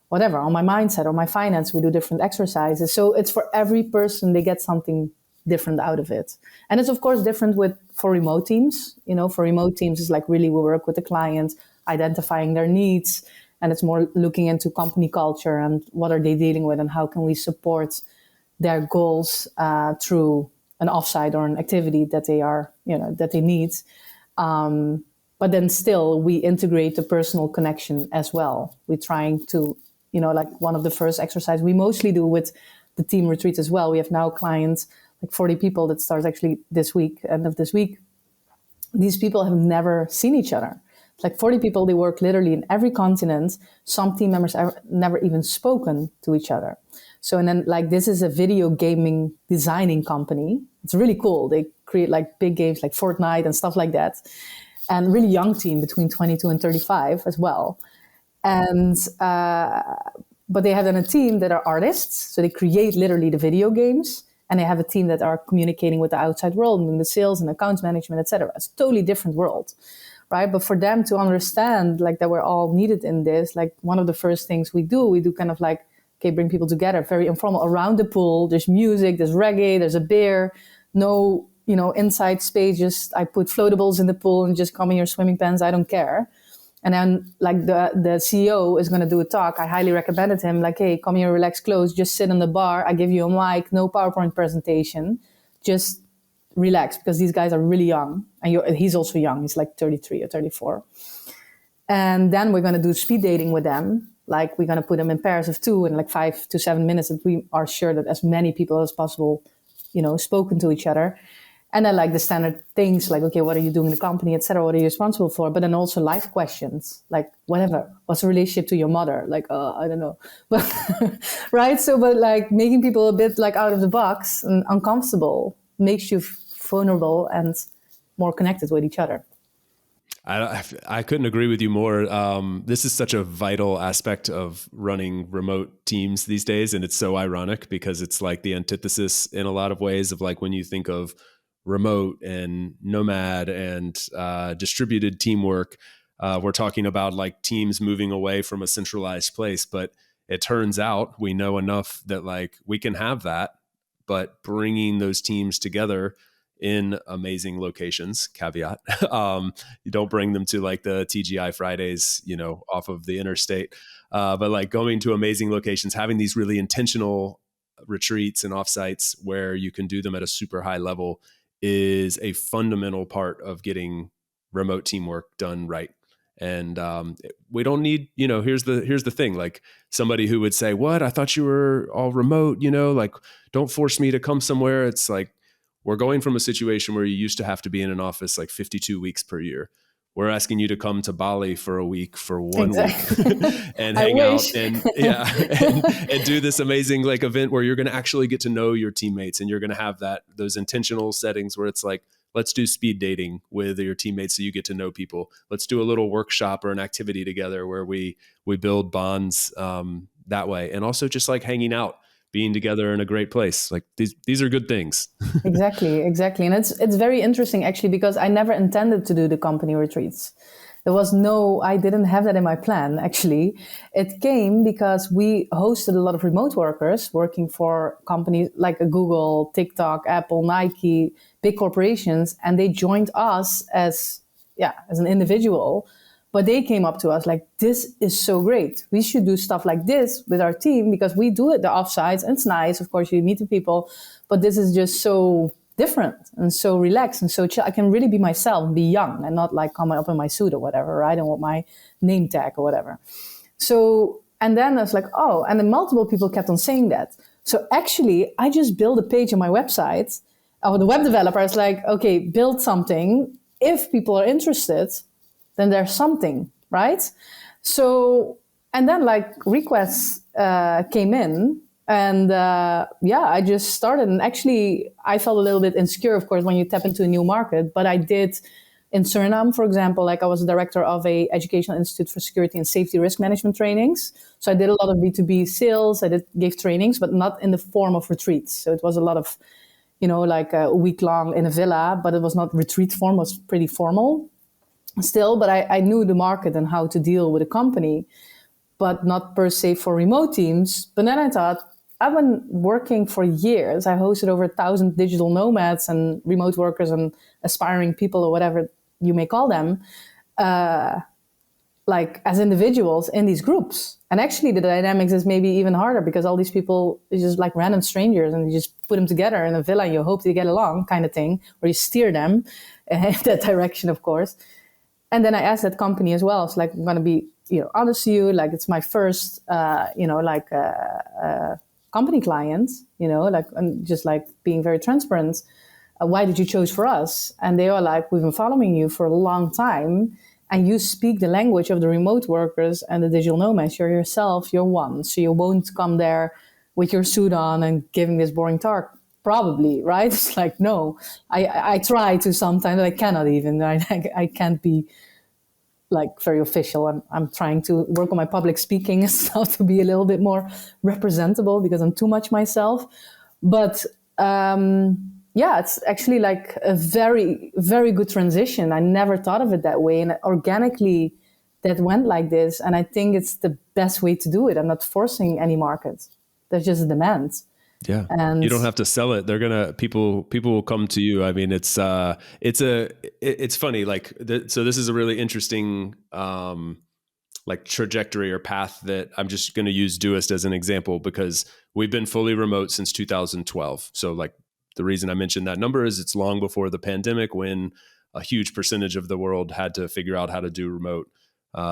whatever, on my mindset or my finance. We do different exercises. So it's for every person, they get something different out of it. And it's of course different for remote teams. You know, for remote teams, it's like really we work with the client, identifying their needs, and it's more looking into company culture and what are they dealing with and how can we support their goals through an offsite or an activity that they are, that they need. But then still we integrate the personal connection as well. We're trying to, like one of the first exercises we mostly do with the team retreat as well. We have now clients, like 40 people that starts actually this week, end of this week. These people have never seen each other. It's like 40 people, they work literally in every continent. Some team members have never even spoken to each other. So, and then like this is a video gaming designing company. It's really cool. They create like big games like Fortnite and stuff like that. And really young team between 22 and 35 as well. And, but they have then a team that are artists. So they create literally the video games. And they have a team that are communicating with the outside world and the sales and accounts management, etc. It's a totally different world, right? But for them to understand like that we're all needed in this, like one of the first things we do kind of like, okay, bring people together, very informal around the pool. There's music, there's reggae, there's a beer, no, inside space. Just I put floatables in the pool and just come in your swimming pants. I don't care. And then like the CEO is going to do a talk. I highly recommended him like, hey, come here, relax, close, just sit on the bar. I give you a mic, no PowerPoint presentation. Just relax, because these guys are really young. And he's also young. He's like 33 or 34. And then we're going to do speed dating with them. Like we're going to put them in pairs of 2 in like 5 to 7 minutes, that we are sure that as many people as possible, spoken to each other. And then like the standard things like, okay, what are you doing in the company, et cetera? What are you responsible for? But then also life questions, like whatever. What's the relationship to your mother? Like, I don't know. But right? So, but like making people a bit like out of the box and uncomfortable makes you vulnerable and more connected with each other.
I couldn't agree with you more. This is such a vital aspect of running remote teams these days. And it's so ironic because it's like the antithesis in a lot of ways of like when you think of remote and Nomad and distributed teamwork, we're talking about like teams moving away from a centralized place. But it turns out we know enough that like we can have that, but bringing those teams together in amazing locations, caveat. You don't bring them to like the TGI Fridays, off of the interstate, but like going to amazing locations, having these really intentional retreats and offsites where you can do them at a super high level is a fundamental part of getting remote teamwork done right. And we don't need, here's the thing, like somebody who would say, what, I thought you were all remote, like don't force me to come somewhere. It's like, we're going from a situation where you used to have to be in an office like 52 weeks per year. We're asking you to come to Bali for a week, for 1 week and hang out and and do this amazing like event where you're going to actually get to know your teammates, and you're going to have those intentional settings where it's like, let's do speed dating with your teammates so you get to know people. Let's do a little workshop or an activity together where we build bonds that way. And also just like hanging out, being together in a great place. Like these are good things.
Exactly. And it's very interesting actually, because I never intended to do the company retreats. I didn't have that in my plan actually. It came because we hosted a lot of remote workers working for companies like Google, TikTok, Apple, Nike, big corporations, and they joined us as an individual. But they came up to us like, this is so great. We should do stuff like this with our team because we do it the offsites. And it's nice. Of course, you meet the people, but this is just so different and so relaxed and so chill. I can really be myself and be young and not like come up in my suit or whatever, right? And with my name tag or whatever. So, and then I was like, oh, and then multiple people kept on saying that. So actually, I just built a page on my website. The web developer is like, okay, build something. If people are interested, then there's something, right? So, and then like requests came in, and I just started. And actually, I felt a little bit insecure, of course, when you tap into a new market. But I did in Suriname, for example, like I was the director of a educational institute for security and safety risk management trainings. So I did a lot of B2B sales. I gave trainings, but not in the form of retreats. So it was a lot of, like a week long in a villa, but it was not retreat form, it was pretty formal still, but I knew the market and how to deal with a company, but not per se for remote teams. But then I thought, I've been working for years. I hosted over 1,000 digital nomads and remote workers and aspiring people or whatever you may call them, like as individuals in these groups. And actually the dynamics is maybe even harder because all these people are just like random strangers and you just put them together in a villa and you hope they get along kind of thing, or you steer them in that direction, of course. And then I asked that company as well. It's like, I'm going to be, honest to you. Like, it's my first, company client. And just like being very transparent. Why did you choose for us? And they are like, we've been following you for a long time, and you speak the language of the remote workers and the digital nomads. You're yourself. You're one, so you won't come there with your suit on and giving this boring talk. Probably, right? It's like, no, I try to sometimes, I cannot even, I can't be like very official. I'm trying to work on my public speaking and stuff to be a little bit more representable because I'm too much myself. But it's actually like a very, very good transition. I never thought of it that way. And organically that went like this. And I think it's the best way to do it. I'm not forcing any market. There's just a demand.
Yeah. And you don't have to sell it. People will come to you. I mean, it's funny. Like, so this is a really interesting, like trajectory or path that I'm just going to use Doist as an example because we've been fully remote since 2012. So like the reason I mentioned that number is it's long before the pandemic when a huge percentage of the world had to figure out how to do remote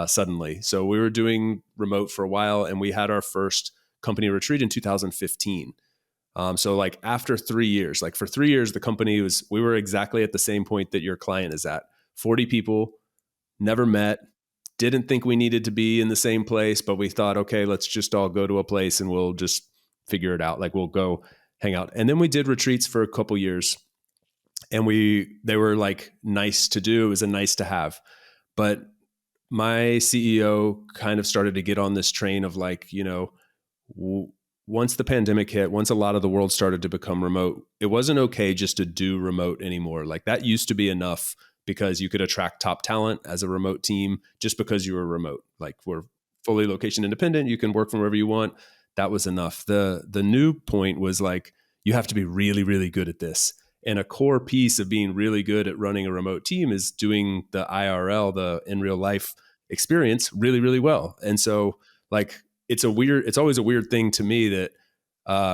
suddenly. So we were doing remote for a while and we had our first company retreat in 2015. So like after 3 years, like for 3 years, we were exactly at the same point that your client is at. 40 people, never met, didn't think we needed to be in the same place, but we thought, okay, let's just all go to a place and we'll just figure it out. Like we'll go hang out. And then we did retreats for a couple years and they were like nice to do. It was a nice to have. But my CEO kind of started to get on this train of like, once the pandemic hit, once a lot of the world started to become remote, it wasn't okay just to do remote anymore. Like that used to be enough because you could attract top talent as a remote team just because you were remote. Like we're fully location independent. You can work from wherever you want. That was enough. The new point was like, you have to be really, really good at this. And a core piece of being really good at running a remote team is doing the IRL, the in real life experience really, really well. And so like, it's always a weird thing to me that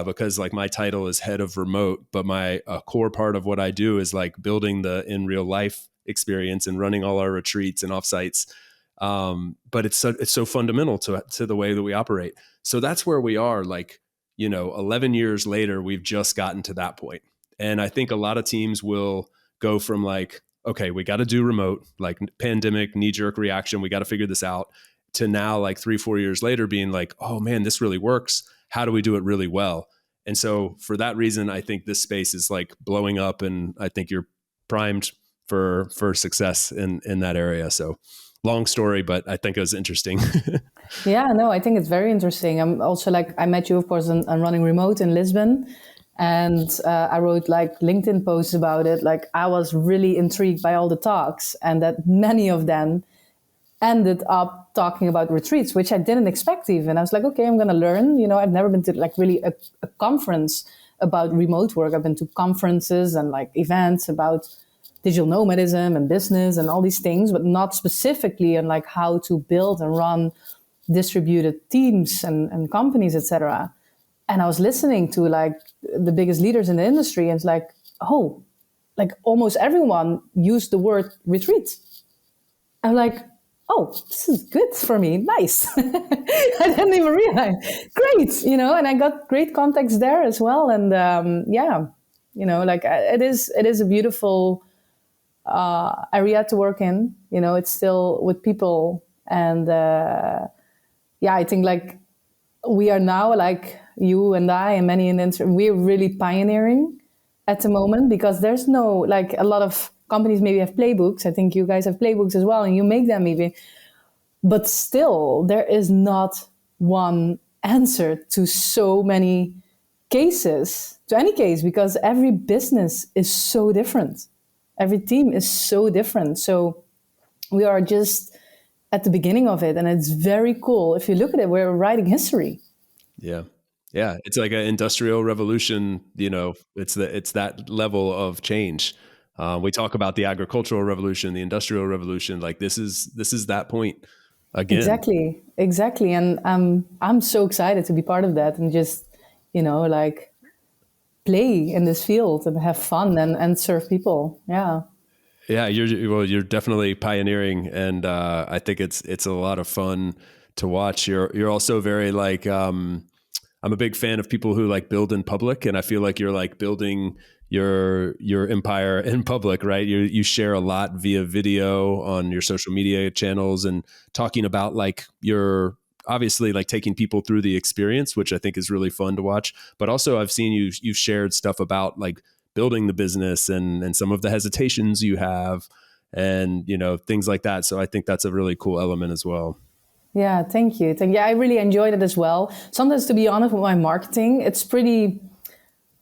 because like my title is head of remote, but a core part of what I do is like building the in real life experience and running all our retreats and offsites. But it's so fundamental to the way that we operate. So that's where we are. Like, 11 years later, we've just gotten to that point. And I think a lot of teams will go from like, okay, we got to do remote, like pandemic, knee-jerk reaction. We got to figure this out, to now like 3-4 years later being like, oh man, this really works. How do we do it really well? And so for that reason, I think this space is like blowing up and I think you're primed for success in that area. So long story, but I think it was interesting.
Yeah, no, I think it's very interesting. I'm also like, I met you, of course, on running remote in Lisbon. And I wrote like LinkedIn posts about it. Like I was really intrigued by all the talks, and that many of them ended up talking about retreats, which I didn't expect even. I was like, okay, I'm going to learn. You know, I've never been to like really a conference about remote work. I've been to conferences and like events about digital nomadism and business and all these things, but not specifically on like how to build and run distributed teams and companies, etc. And I was listening to like the biggest leaders in the industry, and it's like, oh, like almost everyone used the word retreat. I'm like, oh, this is good for me. Nice. I didn't even realize. Great, you know, and I got great context there as well. And yeah, you know, like it is a beautiful area to work in. You know, it's still with people, and yeah, I think like we are now like you and I and many in the industry, we're really pioneering at the moment, because there's no like a lot of companies maybe have playbooks. I think you guys have playbooks as well, and you make them maybe, but still there is not one answer to so many cases, to any case, because every business is so different. Every team is so different. So we are just at the beginning of it, and it's very cool. If you look at it, we're writing history.
Yeah. Yeah. It's like an industrial revolution, you know, it's that level of change. We talk about the agricultural revolution, the industrial revolution, like this is that point again.
Exactly. And I'm so excited to be part of that and just, you know, like play in this field and have fun and serve people. Yeah.
Yeah, you're definitely pioneering, and I think it's a lot of fun to watch. You're also very like I'm a big fan of people who like build in public, and I feel like you're like building your empire in public, right? You share a lot via video on your social media channels and talking about like your obviously like taking people through the experience, which I think is really fun to watch. But also I've seen you've shared stuff about like building the business and some of the hesitations you have and you know things like that. So I think that's a really cool element as well.
Yeah. Thank you. Yeah, I really enjoyed it as well. Sometimes, to be honest, with my marketing, it's pretty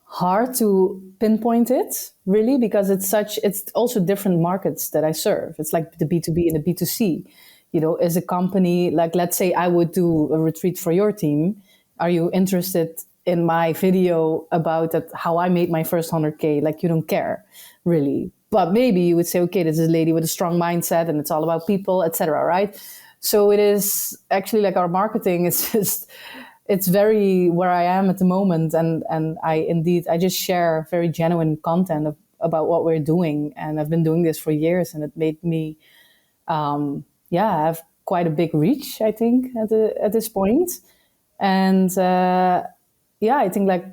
hard to pinpoint it really, because it's also different markets that I serve. It's like the B2B and the B2C. You know, as a company, like let's say I would do a retreat for your team. Are you interested in my video about that, how I made my first 100K? Like you don't care really. But maybe you would say, okay, this is a lady with a strong mindset and it's all about people, etc. Right? So it is actually like our marketing is just, it's very where I am at the moment. And I just share very genuine content about what we're doing. And I've been doing this for years, and it made me, have quite a big reach, I think, at this point. And I think like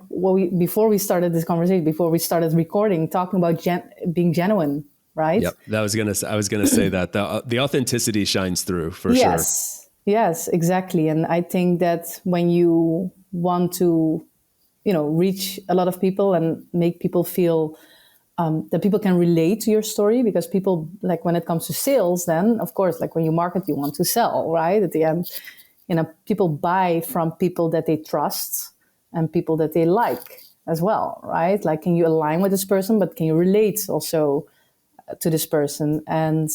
before we started this conversation, before we started recording, talking about being genuine, right?
Yep. I was gonna say that the authenticity shines through for sure.
Yes, exactly. And I think that when you want to, you know, reach a lot of people and make people feel that people can relate to your story, because people, like when it comes to sales, then of course, like when you market, you want to sell, right? At the end, you know, people buy from people that they trust and people that they like as well, right? Like, can you align with this person, but can you relate also to this person? And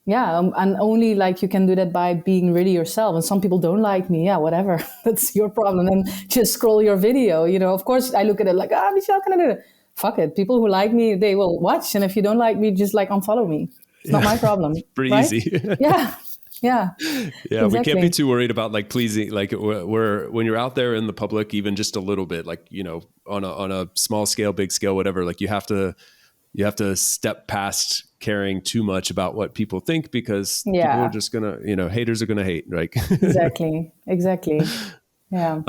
and only like you can do that by being really yourself. And some people don't like me. Yeah, whatever. That's your problem. And just scroll your video. You know, of course, I look at it like, Michelle, can I do it? Fuck it. People who like me, they will watch. And if you don't like me, just like unfollow me. It's not my problem.
Pretty
right?
easy.
Yeah.
Yeah,
exactly.
We can't be too worried about like pleasing, like we're when you're out there in the public, even just a little bit, like, you know, on a small scale, big scale, whatever, like you have to step past caring too much about what people think, because people are just gonna, you know, haters are gonna hate, right?
Exactly. Yeah.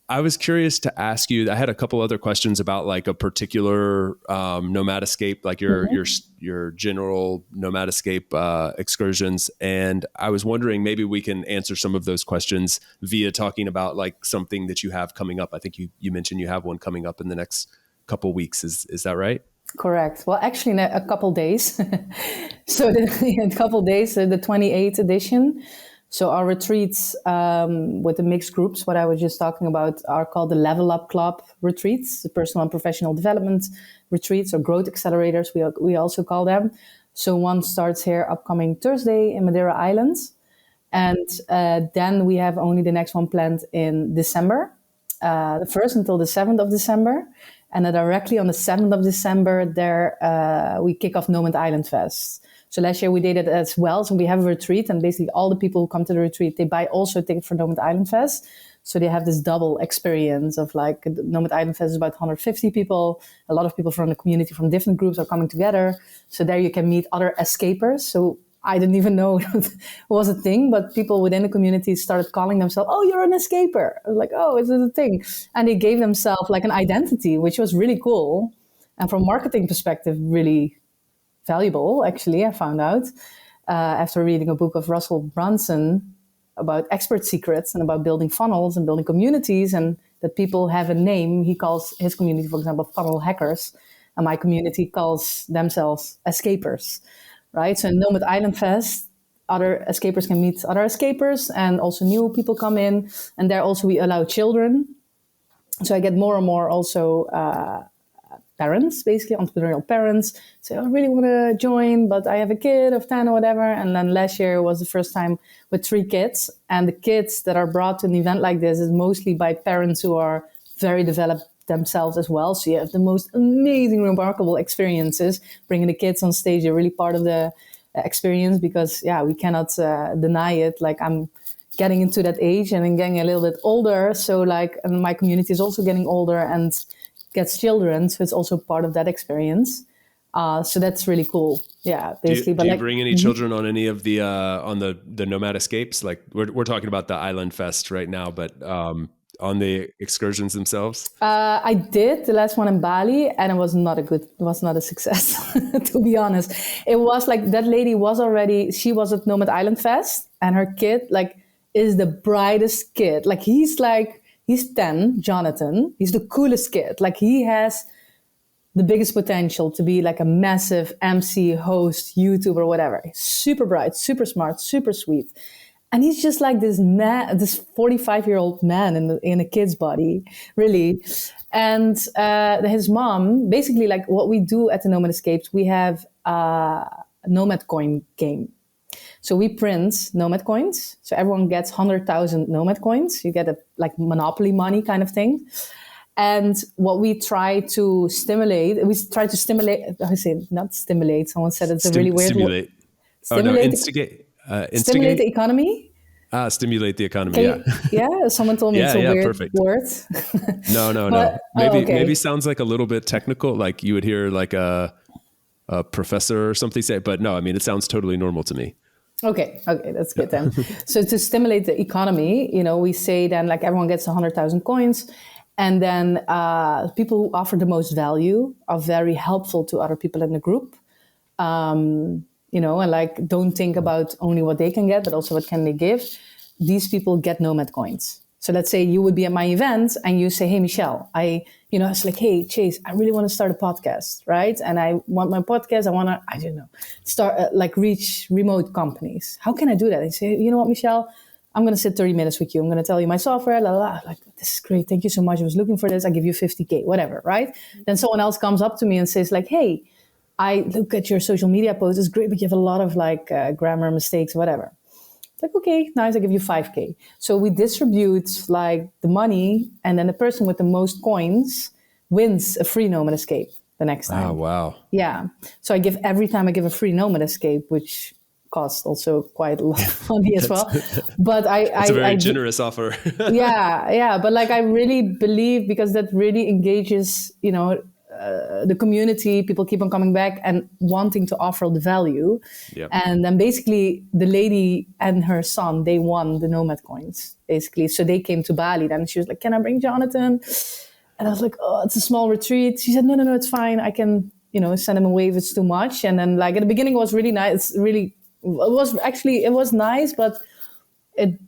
I was curious to ask you, I had a couple other questions about like a particular nomad escape, like your general nomad escape excursions. And I was wondering, maybe we can answer some of those questions via talking about like something that you have coming up. I think you mentioned you have one coming up in the next couple weeks. Is that right?
Correct. Well, actually, in a couple days. So in a couple days, the 28th edition. So our retreats with the mixed groups, what I was just talking about, are called the Level Up Club retreats, the personal and professional development retreats or growth accelerators, we also call them. So one starts here upcoming Thursday in Madeira Islands. And then we have only the next one planned in December, the 1st until the 7th of December. And then directly on the 7th of December, there we kick off Nomad Island Fest. So last year we did it as well. So we have a retreat, and basically all the people who come to the retreat, they buy also a ticket for Nomad Island Fest. So they have this double experience of like Nomad Island Fest is about 150 people. A lot of people from the community from different groups are coming together. So there you can meet other escapers. So I didn't even know it was a thing, but people within the community started calling themselves, "Oh, you're an escaper." I was like, "Oh, is it a thing?" And they gave themselves like an identity, which was really cool. And from a marketing perspective, really valuable, actually, I found out after reading a book of Russell Brunson about expert secrets and about building funnels and building communities, and that people have a name. He calls his community, for example, funnel hackers, and my community calls themselves escapers, right? So in Nomad Island Fest, other escapers can meet other escapers, and also new people come in, and there also we allow children. So I get more and more also parents, basically entrepreneurial parents, say, "I really want to join, but I have a kid of 10 or whatever." And then last year was the first time with 3 kids. And the kids that are brought to an event like this is mostly by parents who are very developed themselves as well. So you have the most amazing, remarkable experiences. Bringing the kids on stage, they're really part of the experience because, yeah, we cannot deny it. Like I'm getting into that age and I'm getting a little bit older. So like, and my community is also getting older and gets children, so it's also part of that experience. So that's really cool. Yeah, basically.
Do you bring any children on any of the on the Nomad escapes? Like we're talking about the Island Fest right now, but on the excursions themselves?
I did the last one in Bali, and it was not a success. To be honest, it was like that lady she was at Nomad Island Fest, and her kid like is the brightest kid. Like he's 10, Jonathan. He's the coolest kid. Like he has the biggest potential to be like a massive MC, host, YouTuber, whatever. He's super bright, super smart, super sweet. And he's just like this 45-year-old man in a kid's body, really. And his mom, basically like what we do at the Nomad Escapes, we have a Nomad coin game. So we print Nomad coins. So everyone gets 100,000 Nomad coins. You get a like monopoly money kind of thing. And what we try to stimulate, not stimulate. Someone said it's a really weird word.
Instigate.
Stimulate the economy.
Stimulate the economy.
Yeah. Someone told me it's a weird
perfect
word.
No. Maybe sounds like a little bit technical. Like you would hear like a professor or something say, but no, I mean, it sounds totally normal to me.
Okay, that's good then. So to stimulate the economy, we say then like everyone gets 100,000 coins, and then people who offer the most value are very helpful to other people in the group. And like don't think about only what they can get, but also what can they give. These people get Nomad coins. So let's say you would be at my event and you say, "Hey, Michelle, it's like, hey, Chase, I really want to start a podcast, right? And I want my podcast, start reach remote companies. How can I do that?" I say, "You know what, Michelle, I'm going to sit 30 minutes with you. I'm going to tell you my software, like, this is great. Thank you so much. I was looking for this. I give you 50K, whatever, right?" Then someone else comes up to me and says like, "Hey, I look at your social media posts. It's great, but you have a lot of grammar mistakes, whatever." Like, okay, nice, I give you 5K. So we distribute like the money, and then the person with the most coins wins a free Nomad Escape the next time.
Oh, wow.
Yeah. So every time I give a free Nomad Escape, which costs also quite a lot of money as well. But
it's a very generous offer.
Yeah. But like, I really believe, because that really engages, the community, people keep on coming back and wanting to offer the value.
Yep.
And then basically the lady and her son, they won the Nomad coins, basically. So they came to Bali then. She was like, "Can I bring Jonathan?" And I was like, "Oh, it's a small retreat." She said, no, it's fine. I can, send him away if it's too much. And then like at the beginning it was really nice. It was nice, but it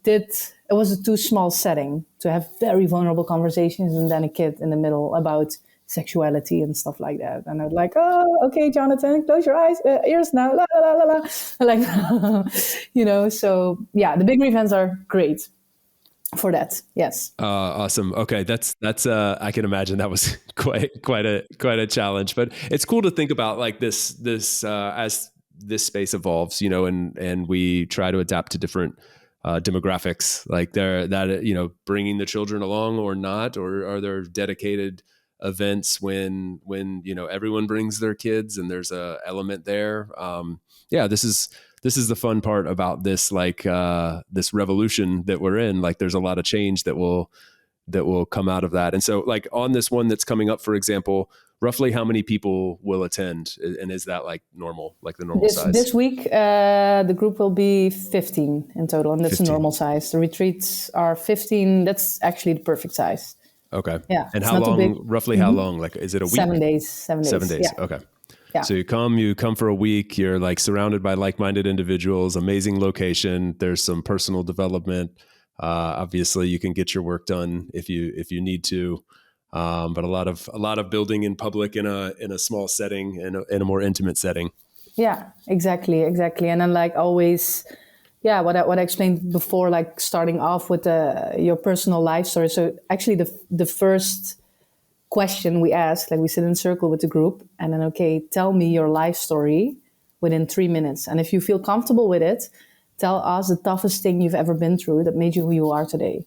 was a too small setting to have very vulnerable conversations and then a kid in the middle about sexuality and stuff like that. And I was like, oh, okay, Jonathan, close your eyes, ears now, la la la la la, like, So yeah, the bigger events are great for that. Yes.
Awesome. Okay. That's, I can imagine that was quite a challenge, but it's cool to think about like this, as this space evolves, and we try to adapt to different demographics, like bringing the children along or not, or are there dedicated events when everyone brings their kids and there's a element there. This is the fun part about this, like this revolution that we're in. Like there's a lot of change that will come out of that. And so like on this one that's coming up, for example, roughly how many people will attend? And is that like normal, like the normal size?
This week, the group will be 15 in total, and that's
15.
the normal size. The retreats are 15. That's actually the perfect size.
Okay.
Yeah.
And how long, roughly how long? Like, is it a week?
7 days. 7 days.
7 days.
Yeah.
Okay.
Yeah.
So you come for a week, you're like surrounded by like-minded individuals, amazing location. There's some personal development. Obviously you can get your work done if you need to. But a lot of building in public in a small setting, in a more intimate setting.
Yeah, exactly. And then like always, yeah, what I explained before, like starting off with your personal life story. So actually the first question we ask, like we sit in a circle with the group and then, okay, tell me your life story within 3 minutes. And if you feel comfortable with it, tell us the toughest thing you've ever been through that made you who you are today.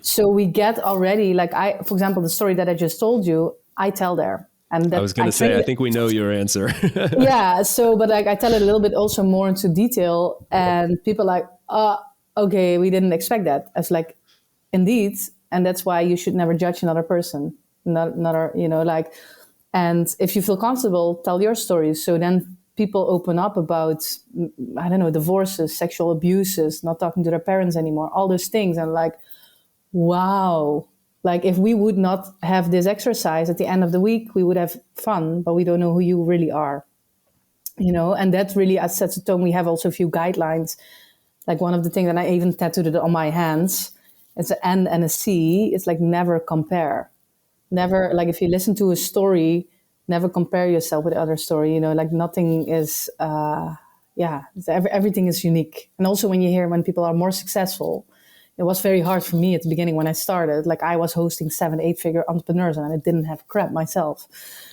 So we get already, like for example, the story that I just told you, I tell there. And that
I was going to say, I think we know your answer.
Yeah. So, but like I tell it a little bit also more into detail, and people are like, okay, we didn't expect that. It's like, indeed. And that's why you should never judge another person, and if you feel comfortable, tell your stories. So then people open up about, I don't know, divorces, sexual abuses, not talking to their parents anymore, all those things. And like, wow. Like if we would not have this exercise at the end of the week, we would have fun, but we don't know who you really are, and that really sets a tone. We have also a few guidelines. Like one of the things, and I even tattooed it on my hands, it's an N and a C. It's like never compare. Never, like if you listen to a story, never compare yourself with the other story, like nothing is, everything is unique. And also when people are more successful, it was very hard for me at the beginning when I started. Like I was hosting 7-8-figure entrepreneurs and I didn't have crap myself.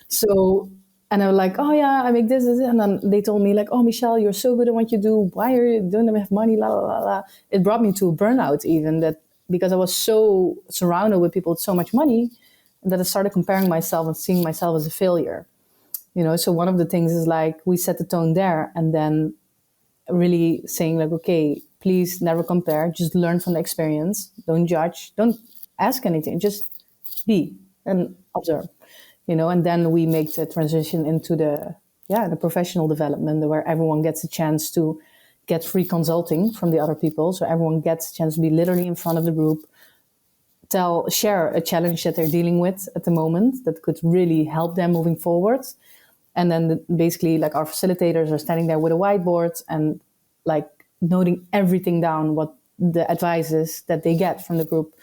So, and I was like, oh yeah, I make this. And then they told me like, oh, Michelle, you're so good at what you do. Why are you doing? Have money, la, la, la, la. It brought me to a burnout even, that because I was so surrounded with people with so much money that I started comparing myself and seeing myself as a failure. So one of the things is like, we set the tone there and then really saying like, okay, please never compare, just learn from the experience. Don't judge, don't ask anything, just be and observe, and then we make the transition into the professional development where everyone gets a chance to get free consulting from the other people. So everyone gets a chance to be literally in front of the group, share a challenge that they're dealing with at the moment that could really help them moving forward. And then basically like our facilitators are standing there with a whiteboard and like noting everything down, what the advice is that they get from the group.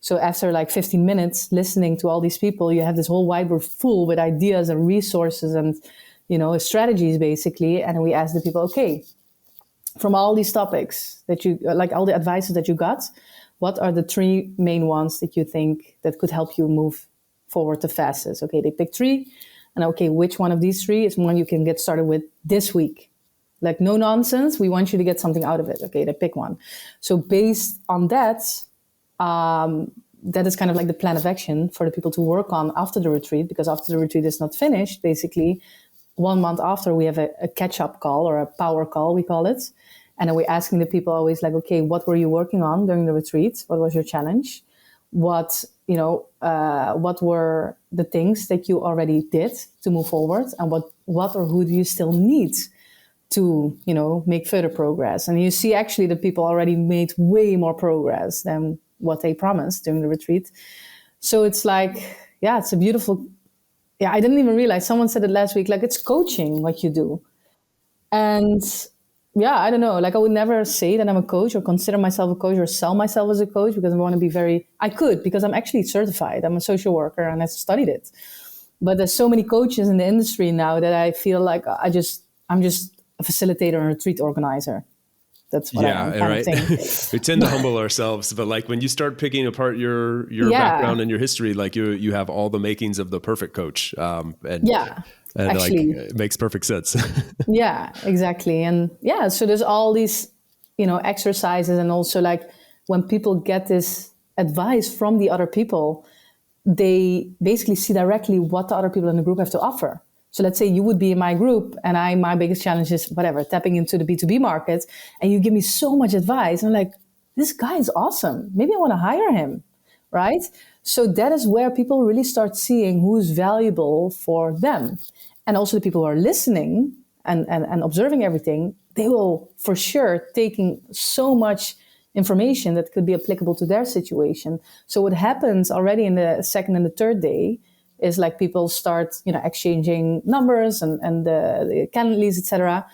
So after like 15 minutes listening to all these people, you have this whole whiteboard full with ideas and resources and, strategies basically. And we ask the people, okay, from all these topics that you, like all the advices that you got, what are the 3 main ones that you think that could help you move forward the fastest? Okay, they pick 3. And okay, which one of these 3 is one you can get started with this week? Like no nonsense, we want you to get something out of it. Okay, they pick one. So based on that, that is kind of like the plan of action for the people to work on after the retreat, because after the retreat is not finished, basically 1 month after we have a catch-up call or a power call, we call it. And then we're asking the people always like, okay, what were you working on during the retreat? What was your challenge? What were the things that you already did to move forward? And what or who do you still need to, make further progress? And you see actually the people already made way more progress than what they promised during the retreat. So it's like, yeah, it's a beautiful, I didn't even realize, someone said it last week, like it's coaching what you do. And yeah, I don't know. Like I would never say that I'm a coach or consider myself a coach or sell myself as a coach because I want to be I could, because I'm actually certified. I'm a social worker and I studied it. But there's so many coaches in the industry now that I feel like I'm just a facilitator and a retreat organizer. That's what I am,
Yeah,
kind of
right.
thing.
We tend to humble ourselves, but like when you start picking apart your
Yeah,
background and your history, like you have all the makings of the perfect coach,
yeah,
and like
actually.
it makes perfect sense.
Yeah, exactly. And yeah, so there's all these, exercises, and also like when people get this advice from the other people, they basically see directly what the other people in the group have to offer. So let's say you would be in my group and my biggest challenge is whatever, tapping into the B2B market, and you give me so much advice. I'm like, this guy is awesome. Maybe I want to hire him, right? So that is where people really start seeing who's valuable for them. And also the people who are listening and observing everything, they will for sure taking so much information that could be applicable to their situation. So what happens already in the second and the third day is like people start, exchanging numbers and the Calendlies, etc.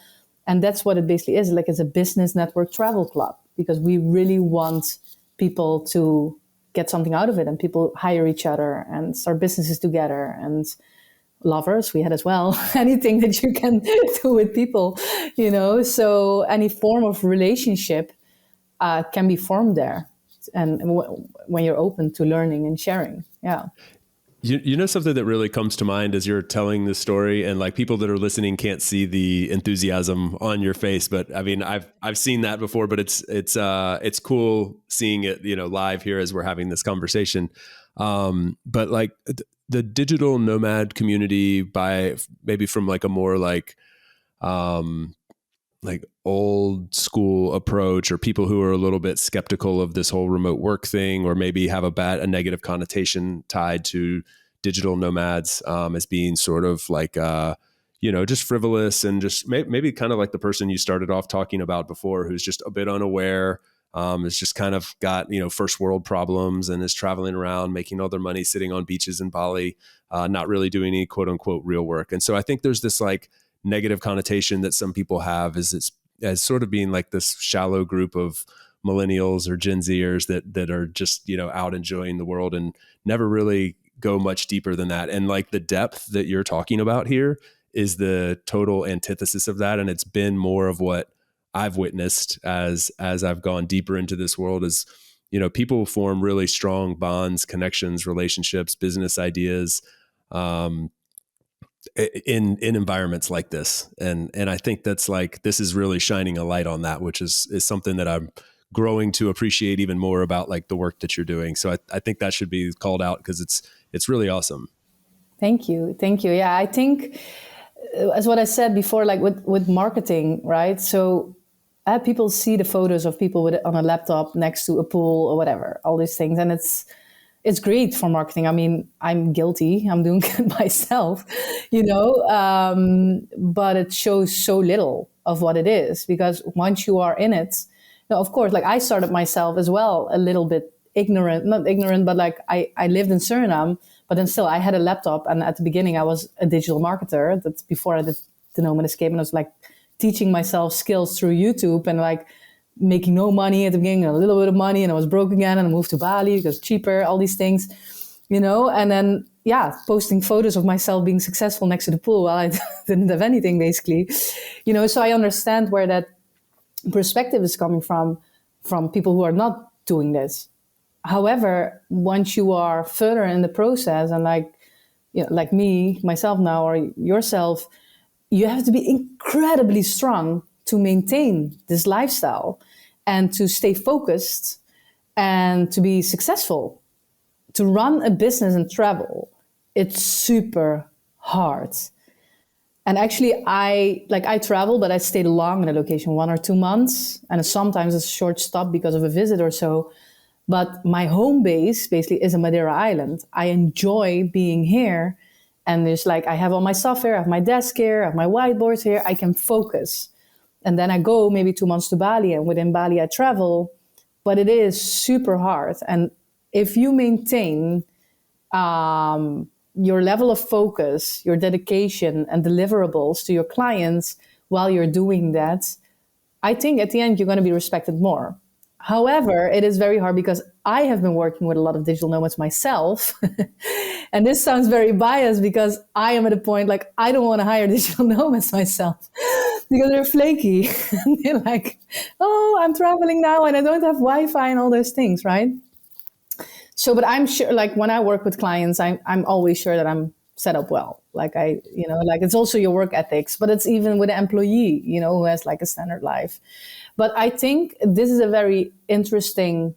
And that's what it basically is. Like it's a business network travel club because we really want people to get something out of it, and people hire each other and start businesses together, and lovers we had as well. Anything that you can do with people, so any form of relationship can be formed there, and when you're open to learning and sharing. Yeah.
You know something that really comes to mind as you're telling the story, and like people that are listening can't see the enthusiasm on your face, but I mean I've seen that before, but it's cool seeing it live here as we're having this conversation. But like the digital nomad community, by maybe from like a more um, like old school approach, or people who are a little bit skeptical of this whole remote work thing, or maybe have a negative connotation tied to digital nomads, as being sort of like just frivolous, and just maybe kind of like the person you started off talking about before, who's just a bit unaware, is just kind of got first world problems, and is traveling around making all their money sitting on beaches in Bali, not really doing any quote unquote real work. And so I think there's this like negative connotation that some people have, is it's as sort of being like this shallow group of millennials or Gen Zers that are just out enjoying the world and never really go much deeper than that. And like the depth that you're talking about here is the total antithesis of that. And it's been more of what I've witnessed as I've gone deeper into this world, is people form really strong bonds, connections, relationships, business ideas, in environments like this. And I think that's like, this is really shining a light on that, which is something that I'm growing to appreciate even more about, like the work that you're doing. So I think that should be called out, because it's really awesome.
Thank you. Yeah, I think as what I said before, like with marketing, right? So people see the photos of people on a laptop next to a pool or whatever, all these things, and it's great for marketing. I mean, I'm guilty. I'm doing it myself, but it shows so little of what it is, because once you are in it, of course, like I started myself as well, a little bit not ignorant, but like I lived in Suriname, but then still I had a laptop. And at the beginning I was a digital marketer. That's before I did the Nomad Escape. And I was like teaching myself skills through YouTube, and like making no money at the beginning, a little bit of money, and I was broke again, and I moved to Bali because it's cheaper, all these things, and then, posting photos of myself being successful next to the pool while I didn't have anything, basically, so I understand where that perspective is coming from people who are not doing this. However, once you are further in the process, and like me, myself now, or yourself, you have to be incredibly strong to maintain this lifestyle and to stay focused and to be successful. To run a business and travel, it's super hard. And actually, I travel, but I stayed long in a location, 1 or 2 months, and sometimes a short stop because of a visit or so. But my home base basically is a Madeira island. I enjoy being here. And there's like, I have all my stuff here, I have my desk here, I have my whiteboard here, I can focus. And then I go maybe 2 months to Bali, and within Bali I travel, but it is super hard. And if you maintain your level of focus, your dedication and deliverables to your clients while you're doing that, I think at the end you're going to be respected more. However, it is very hard because I have been working with a lot of digital nomads myself. And this sounds very biased because I am at a point like I don't want to hire digital nomads myself because they're flaky. And they're like, oh, I'm traveling now and I don't have Wi-Fi and all those things, right? So, but I'm sure, like when I work with clients, I'm always sure that I'm set up well. Like like it's also your work ethics, but it's even with an employee, who has like a standard life. But I think this is a very interesting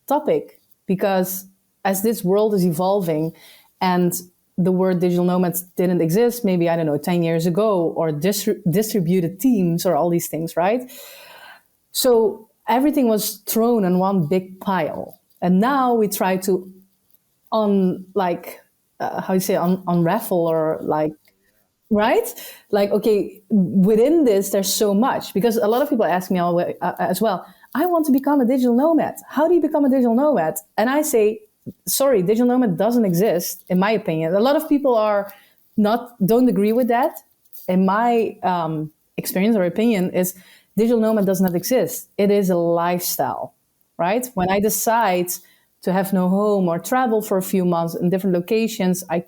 topic because as this world is evolving and the word digital nomads didn't exist, maybe, I don't know, 10 years ago, or distributed teams or all these things, right? So everything was thrown in one big pile. And now we try to unravel or like, right? Like, okay, within this, there's so much because a lot of people ask me as well, I want to become a digital nomad. How do you become a digital nomad? And I say, sorry, digital nomad doesn't exist, in my opinion. A lot of people don't agree with that. In my experience or opinion is digital nomad does not exist. It is a lifestyle, right? When I decide to have no home or travel for a few months in different locations, I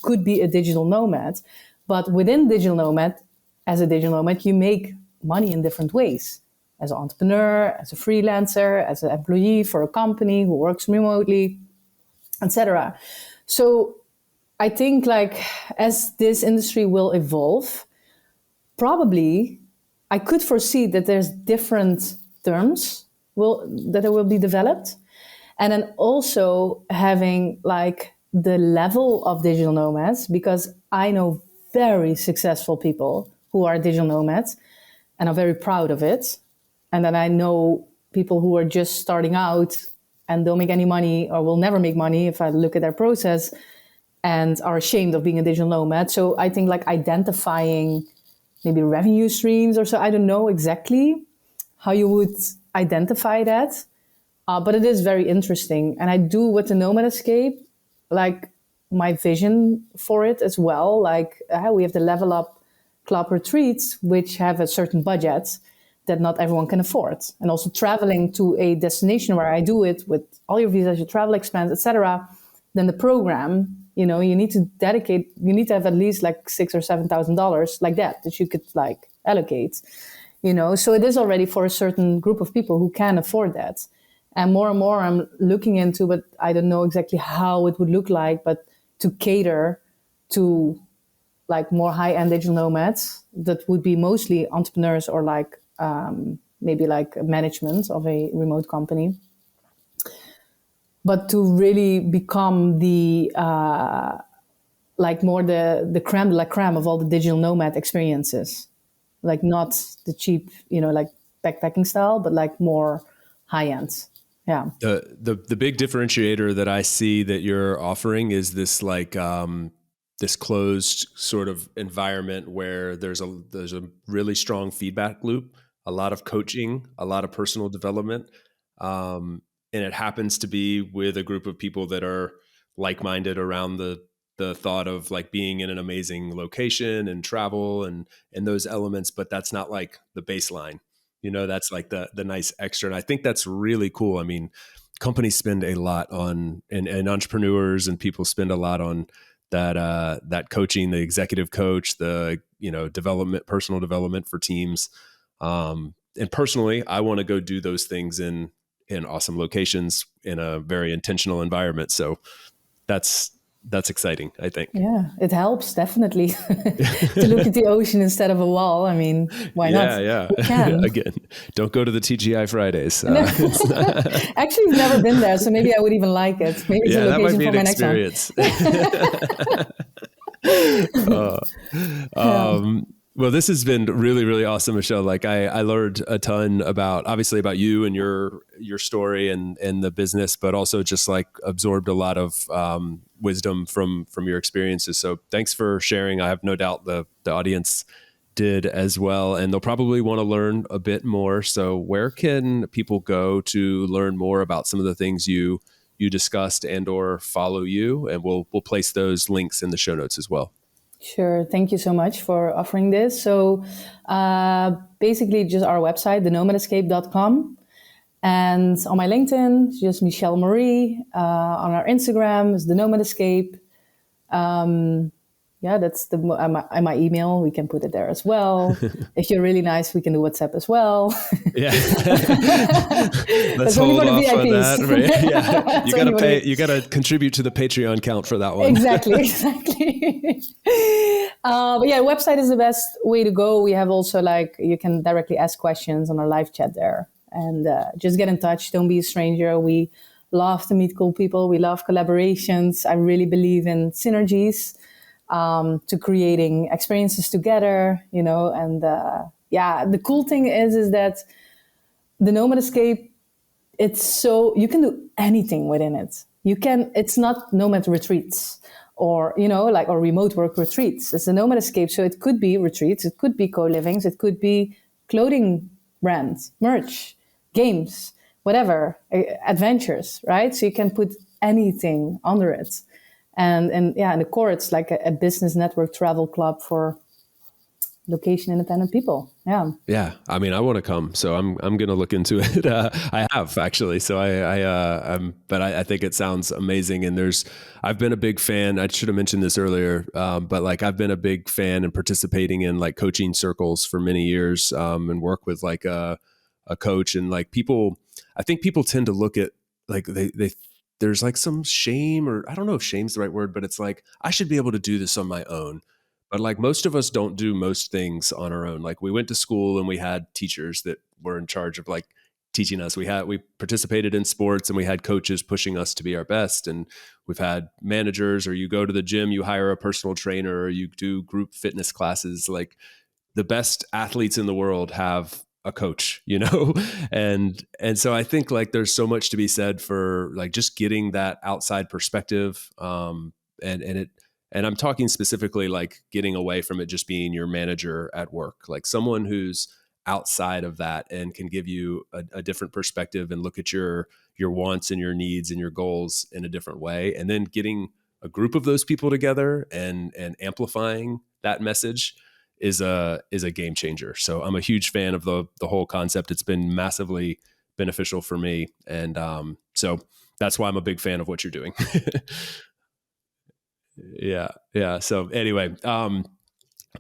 could be a digital nomad. But within digital nomad, as a digital nomad, you make money in different ways. As an entrepreneur, as a freelancer, as an employee for a company who works remotely, etc. So I think like as this industry will evolve, probably I could foresee that there's different terms that will be developed. And then also having like the level of digital nomads, because I know very successful people who are digital nomads and are very proud of it. And then I know people who are just starting out and don't make any money or will never make money if I look at their process and are ashamed of being a digital nomad. So I think like identifying maybe revenue streams or so, I don't know exactly how you would identify that. But it is very interesting. And I do with the Nomad Escape, like my vision for it as well. Like we have the Level Up Club retreats, which have a certain budget that not everyone can afford. And also traveling to a destination where I do it with all your visas, your travel expense, etc. Then the program, you need to have at least like $6,000 or $7,000 like that you could like allocate, So it is already for a certain group of people who can afford that. And more I'm looking into, but I don't know exactly how it would look like, but to cater to like more high-end digital nomads that would be mostly entrepreneurs or like maybe like management of a remote company. But to really become the like more the creme de la creme of all the digital nomad experiences, like not the cheap, like backpacking style, but like more high-end. Yeah.
The big differentiator that I see that you're offering is this like this closed sort of environment where there's a really strong feedback loop, a lot of coaching, a lot of personal development, and it happens to be with a group of people that are like-minded around the thought of like being in an amazing location and travel and those elements, but that's not like the baseline. That's like the nice extra. And I think that's really cool. I mean, companies spend a lot on, and entrepreneurs and people spend a lot on that coaching, the executive coach, the, development, personal development for teams. And personally, I want to go do those things in awesome locations in a very intentional environment. So that's exciting, I think.
Yeah, it helps definitely to look at the ocean instead of a wall. I mean, why not?
Yeah.
We can.
Again, don't go to the TGI Fridays.
No. Actually, I've never been there, so maybe I would even like it. Maybe it's a location for my next
one. Well, this has been really, really awesome, Michelle. Like I learned a ton obviously about you and your story and the business, but also just like absorbed a lot of wisdom from your experiences. So thanks for sharing. I have no doubt the audience did as well, and they'll probably want to learn a bit more. So where can people go to learn more about some of the things you discussed and or follow you? And we'll place those links in the show notes as well.
Sure. Thank you so much for offering this. So basically just our website, thenomadescape.com. And on my LinkedIn, it's just Michelle Maree. On our Instagram is the Nomad Escape. That's my email. We can put it there as well. If you're really nice, we can do WhatsApp as well.
Yeah. Let's hold off on that. Right? Yeah. You got to pay. You got to contribute to the Patreon count for that one.
Exactly. But yeah, website is the best way to go. We have also you can directly ask questions on our live chat there, and just get in touch. Don't be a stranger. We love to meet cool people. We love collaborations. I really believe in synergies. To creating experiences together, and the cool thing is that the Nomad Escape, you can do anything within it. It's not Nomad retreats or remote work retreats. It's a Nomad Escape. So it could be retreats, it could be co-livings, it could be clothing brands, merch, games, whatever, adventures, right? So you can put anything under it. And in the core, it's like a business network travel club for location independent people. Yeah.
Yeah. I mean, I want to come, so I'm going to look into it. I have actually. So but I think it sounds amazing. And I've been a big fan. I should have mentioned this earlier. But I've been a big fan and participating in coaching circles for many years, and work with a coach and people. I think people tend to look at they there's some shame, or I don't know if shame's the right word, but it's I should be able to do this on my own. But most of us don't do most things on our own. We went to school and we had teachers that were in charge of teaching us. We participated in sports and we had coaches pushing us to be our best. And we've had managers, or you go to the gym, you hire a personal trainer, or you do group fitness classes. The best athletes in the world have a coach, and so I think there's so much to be said for just getting that outside perspective, and I'm talking specifically getting away from it just being your manager at work, someone who's outside of that and can give you a different perspective and look at your wants and your needs and your goals in a different way, and then getting a group of those people together and amplifying that message is a game changer. So I'm a huge fan of the whole concept. It's been massively beneficial for me. And so that's why I'm a big fan of what you're doing. Yeah. So anyway,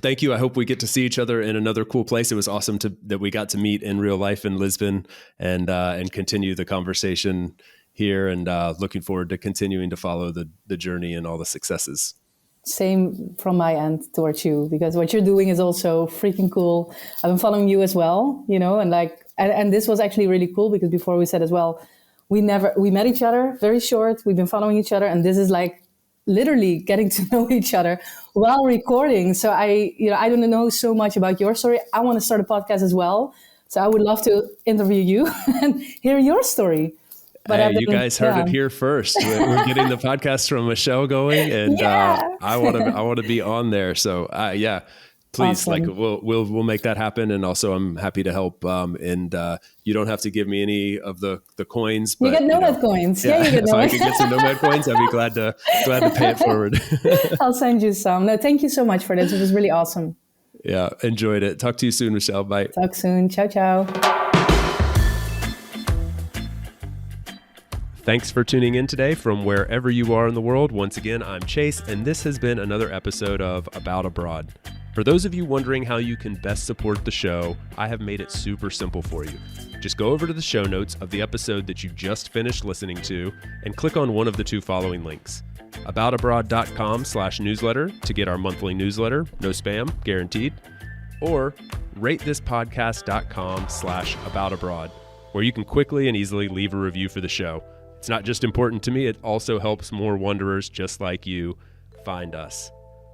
thank you. I hope we get to see each other in another cool place. It was awesome that we got to meet in real life in Lisbon and continue the conversation here, and looking forward to continuing to follow the journey and all the successes.
Same from my end towards you, because what you're doing is also freaking cool. I've been following you as well, and this was actually really cool because before we said as well, we met each other very short. We've been following each other, and this is literally getting to know each other while recording. So I don't know so much about your story. I want to start a podcast as well. So I would love to interview you and hear your story.
But you guys heard it here first. We're getting the podcast from Michelle going, and I want to be on there. So please, awesome. We'll make that happen. And also, I'm happy to help. And you don't have to give me any of the coins. But,
you get Nomad coins. Yeah, you get
Nomad. If I could get some Nomad coins, I'd be glad to pay it forward.
I'll send you some. No, thank you so much for this. It was really awesome.
Yeah, enjoyed it. Talk to you soon, Michelle. Bye.
Talk soon. Ciao, ciao.
Thanks for tuning in today from wherever you are in the world. Once again, I'm Chase, and this has been another episode of About Abroad. For those of you wondering how you can best support the show, I have made it super simple for you. Just go over to the show notes of the episode that you just finished listening to and click on one of the two following links. aboutabroad.com/newsletter to get our monthly newsletter, no spam, guaranteed, or ratethispodcast.com/aboutabroad, where you can quickly and easily leave a review for the show. It's not just important to me, it also helps more wanderers just like you find us.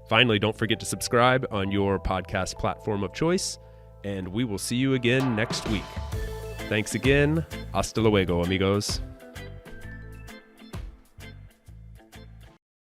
Finally, don't forget to subscribe on your podcast platform of choice, and we will see you again next week. Thanks again. Hasta luego, amigos.